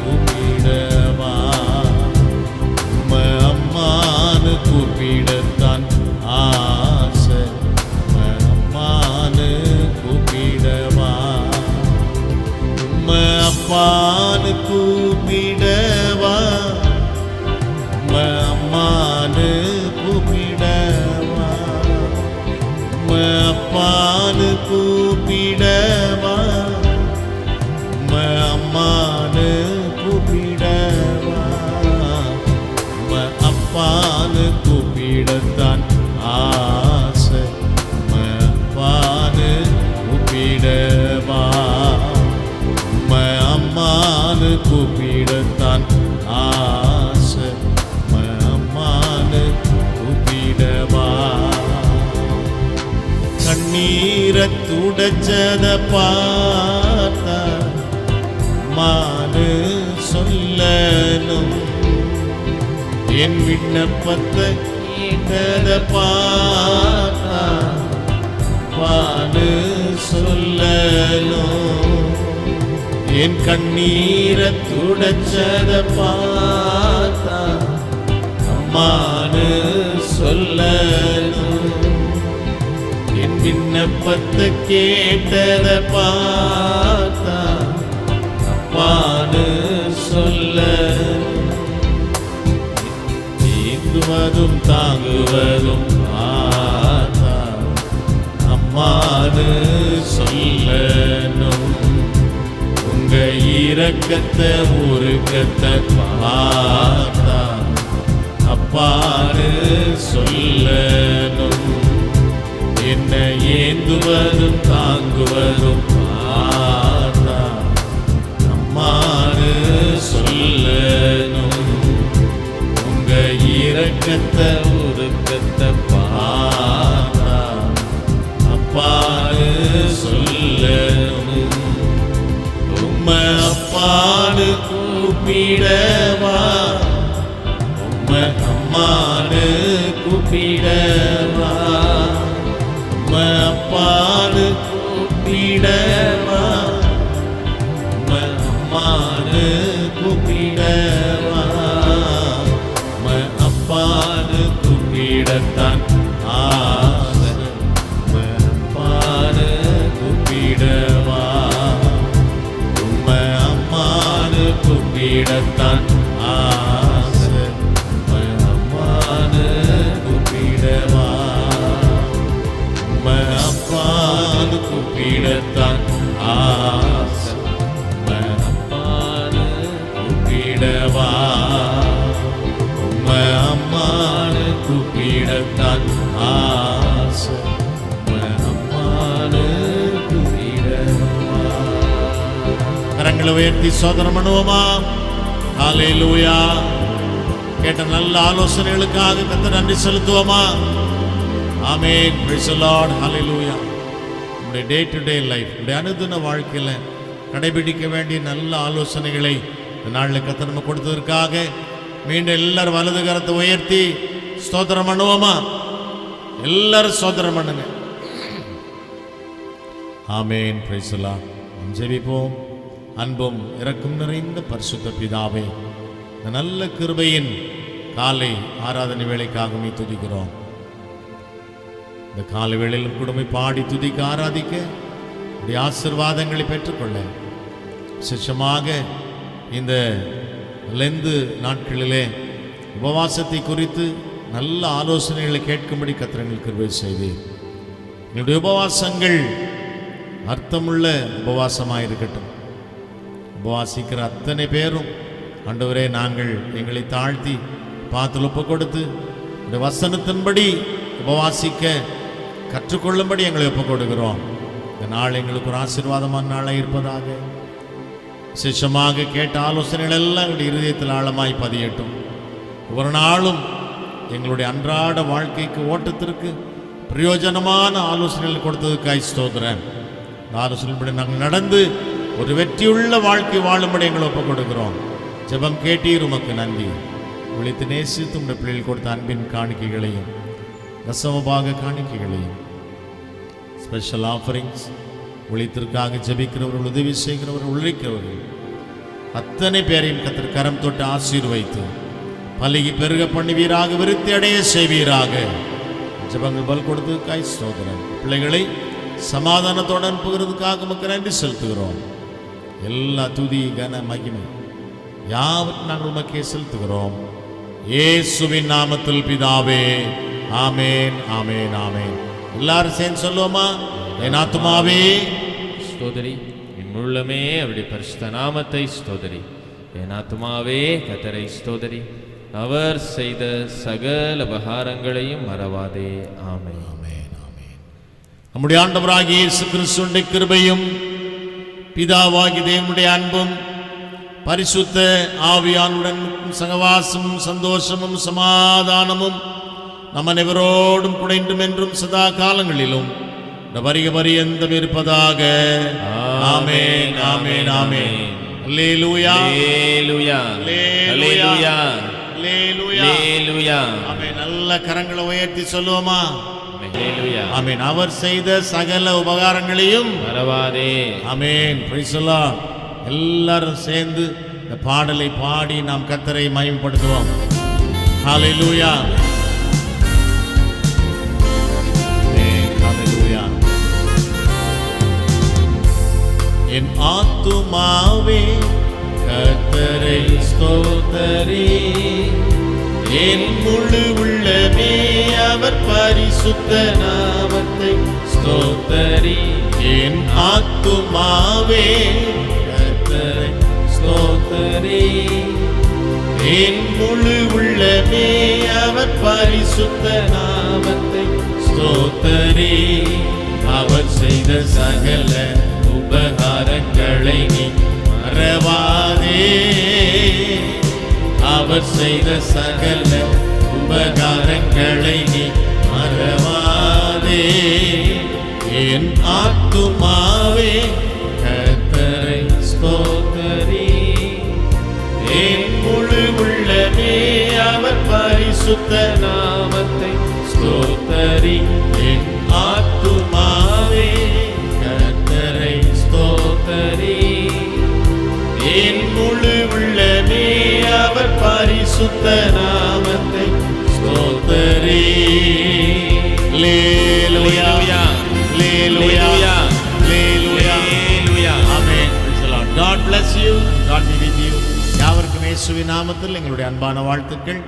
கூப்பிடவா, அம்மான்னு கூப்பிடத்தான் ஆசை, அம்மான்னு கூப்பிடவா, அப்பான்னு கூப்பிடவா, அம்மான்னு கூப்பிடவா, அப்பான்னு கூப்பிடவா, அம்மான்னு கூப்பிடவா, அப்பான்னு கூப்பிடத்தான் ஆசை, அப்பான்னு கூப்பிடவா, அம்மான்னு கூப்பிடத்தான் ஆசை, அம்மான்னு கண்ணீரை துடைச்சத பார்த்தா மானு சொல்லணும். என் விண்ணப்பத்தை கேட்டத பார்த்தா மானு சொல்லணும். என் கண்ணீரை துடைச்சத பார்த்தா அம்மானு சொல்லணும். என் விண்ணப்பத்தை கேட்டத பார்த்தா அப்பானு சொல்லணும். ஏந்துவதும் தாங்குவதும் பார்த்தா அம்மானு சொல்லணும். உங்க இரக்கத்தை உருக்கத்தை பார்த்தா அப்பானு சொல்லணும். என்ன ஏந்துவதும் தாங்குவதும் பார்த்தா அம்மானு சொல்லணும். உங்க இரக்கத்தை உருக்கத்தை பார்த்தா அப்பானு சொல்லணும். உம்மை அப்பானு கூப்பிடவா, உம்மை அம்மானு கூப்பிடவா, உம்மை அப்பானு கூப்பிடவா, உம்மை அம்மானு கூப்பிடவா, உம்மை அப்பானு கூப்பிடத்தான் ஆசை. உம்மை அப்பானு கூப்பிடவா, உம்மை அம்மானு கூப்பிடத்தான் ஆசை. உம்மை அம்மானு கூப்பிடவா, உம்மை அப்பானு கூப்பிடத்தான் ஆசை. உம்மை அப்பானு கூப்பிடவா, உம்மை அம்மானு கூப்பிடத்தான் ஆசை. உம்மை அம்மானு கூப்பிடவா. கரங்களை உயர்த்தி சோதனம் பண்ணுவோமா? ஹல்லேலூயா. கேட்ட நல்ல ஆலோசனைகளுக்காக கர்த்தருக்கு நன்றி செலுத்துவோமா? ஆமென். Praise the Lord. ஹல்லேலூயா. நம்முடைய டே டு டே லைஃப், நம்முடைய அனுதின வாழ்க்கையில் கடைபிடிக்க வேண்டிய நல்ல ஆலோசனைகளை இந்த நாளில் கர்த்தர் நம்ம கொடுத்ததற்காக மீண்டும் எல்லாரும் வலது கரத்தை உயர்த்தி ஸ்தோத்திரம் பண்ணுவோமா? எல்லாரும் ஸ்தோத்திரம் பண்ணுங்க. ஆமென். Praise the Lord. நாம் ஜெபிப்போம். அன்பும் இரக்கம் நிறைந்த பரிசுத்த பிதாவே, இந்த நல்ல கிருபையின் காலை ஆராதனை வேளைக்காக உம்மை துதிக்கிறோம். இந்த காலை வேளையிலும் குடும்பை பாடி துதிக்க ஆராதிக்க உடைய ஆசீர்வாதங்களை பெற்றுக்கொள்ள விசேஷமாக இந்த லெந்து நாட்களிலே உபவாசத்தை குறித்து நல்ல ஆலோசனைகளை கேட்கும்படி கர்த்தர் எங்களுக்கு கிருபை செய்தீர். எங்களுடைய உபவாசங்கள் அர்த்தமுள்ள உபவாசமாக இருக்கட்டும். உபவாசிக்கிற அத்தனை பேரும் ஆண்டவரே, நாங்கள் எங்களை தாழ்த்தி பாத்தில் ஒப்பு கொடுத்து இந்த வசனத்தின்படி உபவாசிக்க கற்றுக்கொள்ளும்படி எங்களை ஒப்பு கொடுக்கிறோம். இந்த நாள் எங்களுக்கு ஒரு ஆசீர்வாதமான நாளாக இருப்பதாக. விசேஷமாக கேட்ட ஆலோசனைகள் எல்லாம் எங்களுடைய இருதயத்தில் ஆழமாய் பதியட்டும். ஒவ்வொரு நாளும் எங்களுடைய அன்றாட வாழ்க்கைக்கு ஓட்டத்திற்கு பிரயோஜனமான ஆலோசனைகள் கொடுத்ததுக்காய் ஸ்தோத்திரம். இந்த ஆலோசனைப்படி நாங்கள் நடந்து ஒரு வெற்றியுள்ள வாழ்க்கை வாழும்படி எங்களை ஒப்பு கொடுக்கிறோம். ஜெபம் கேட்டீர், உமக்கு நன்றி. விழித்து நேசித்து உடைய பிள்ளைகள் கொடுத்த அன்பின் காணிக்கைகளையும் தசமபாக காணிக்கைகளையும் ஸ்பெஷல் ஆஃபரிங்ஸ் ஒழித்திற்காக ஜெபிக்கிறவர்கள், உதவி செய்கிறவர்கள், உழைக்கிறவர்கள் அத்தனை பேரையும் கர்த்தர் கரம் தொட்டு ஆசீர்வைத்து பலகி பெருக பண்ணுவீராக, விருத்தி அடைய செய்வீராக. ஜெபங்கள் பல் கொடுத்ததுக்காய் ஸ்தோத்திரம். பிள்ளைகளை சமாதானத்தோடு அனுப்புகிறதுக்காக உமக்கு நன்றி செலுத்துகிறோம். எல்லா துதி கன மகிமை யாவற்றையும் நாங்கள் உமக்கே செலுத்துகிறோம். இயேசுவின் நாமத்தில் பிதாவே, ஆமேன், ஆமேன், ஆமேன். எல்லாரும் சேர்ந்து சொல்லுவோமா? என் ஆத்துமாவே ஸ்தோதரி, என் உள்ளமே அவருடைய பரிசுத்த நாமத்தை ஸ்தோதரி. என் ஆத்துமாவே கர்த்தரை ஸ்தோதரி, அவர் செய்த சகல உபகாரங்களையும் மறவாதே. ஆமென். ஆமென், ஆமென். நம்முடைய ஆண்டவராகிய இயேசு கிறிஸ்துவின் கிருபையும் பிதாவாகிய தேவனுடைய அன்பும் பரிசுத்த ஆவியானுடன் சகவாசமும் சந்தோஷமும் சமாதானமும் நம் அனைவரோடும் குடைந்தும் என்றும் சதா காலங்களிலும் இந்த வருக பரியந்தம் இருப்பதாக. ஆமென், ஆமென், ஆமென். அல்லேலூயா, அல்லேலூயா, அல்லேலூயா, அல்லேலூயா, அல்லேலூயா. அல்லேலூயா. ஆமென். நல்ல கரங்களை உயர்த்தி சொல்லுவோமா? அல்லேலூயா. ஆமென். அவர் செய்த சகல உபகாரங்களையும் மறவாதே. ஆமென். Praise the Lord. எல்லாரும் சேர்ந்து இந்த பாடலை பாடி நாம் கர்த்தரை மகிமைப்படுத்துவோம். ஹalleluya. ஆமென். ஹalleluya. என் ஆத்துமாவே கர்த்தரை ஸ்தோத்தரி, என் முழு உள்ளமே அவர் பரிசுத்த நாமத்தை ஸ்தோத்தரி. என் ஆத்துமாவே கர்த்தரை ஸ்தோத்தரி, என் முழு உள்ளமே அவர் பரிசுத்த நாமத்தை ஸ்தோத்தரி. அவர் செய்த சகல உபகாரங்களை நீ மறவாதே. அவர் செய்த சகல உபகாரங்களை நீ மறவாதே. என் ஆத்துமாவே கர்த்தரை ஸ்தோத்தரி, என் முழு உள்ளமே அவர் பரிசுத்த நாமத்தை ஸ்தோத்தரி. என் ஆத்துமாவே கர்த்தரை ஸ்தோத்தரி, என் முழு உள்ளமே அவர் பரிசுத்த நாமத்தை ஸ்தோத்தரி. அல்லேலூயா, அல்லேலூயா, அல்லேலூயா, அல்லேலூயா. ஆமென். Praise the Lord. God bless you. God be with you. யாவருக்கும் இயேசுவின் நாமத்தில் எங்களுடைய அன்பான வாழ்த்துக்கள்.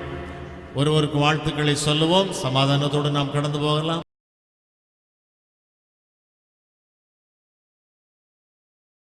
ஒருவருக்கு வாழ்த்துக்களை சொல்லுவோம். சமாதானத்தோடு நாம் கடந்து போகலாம்.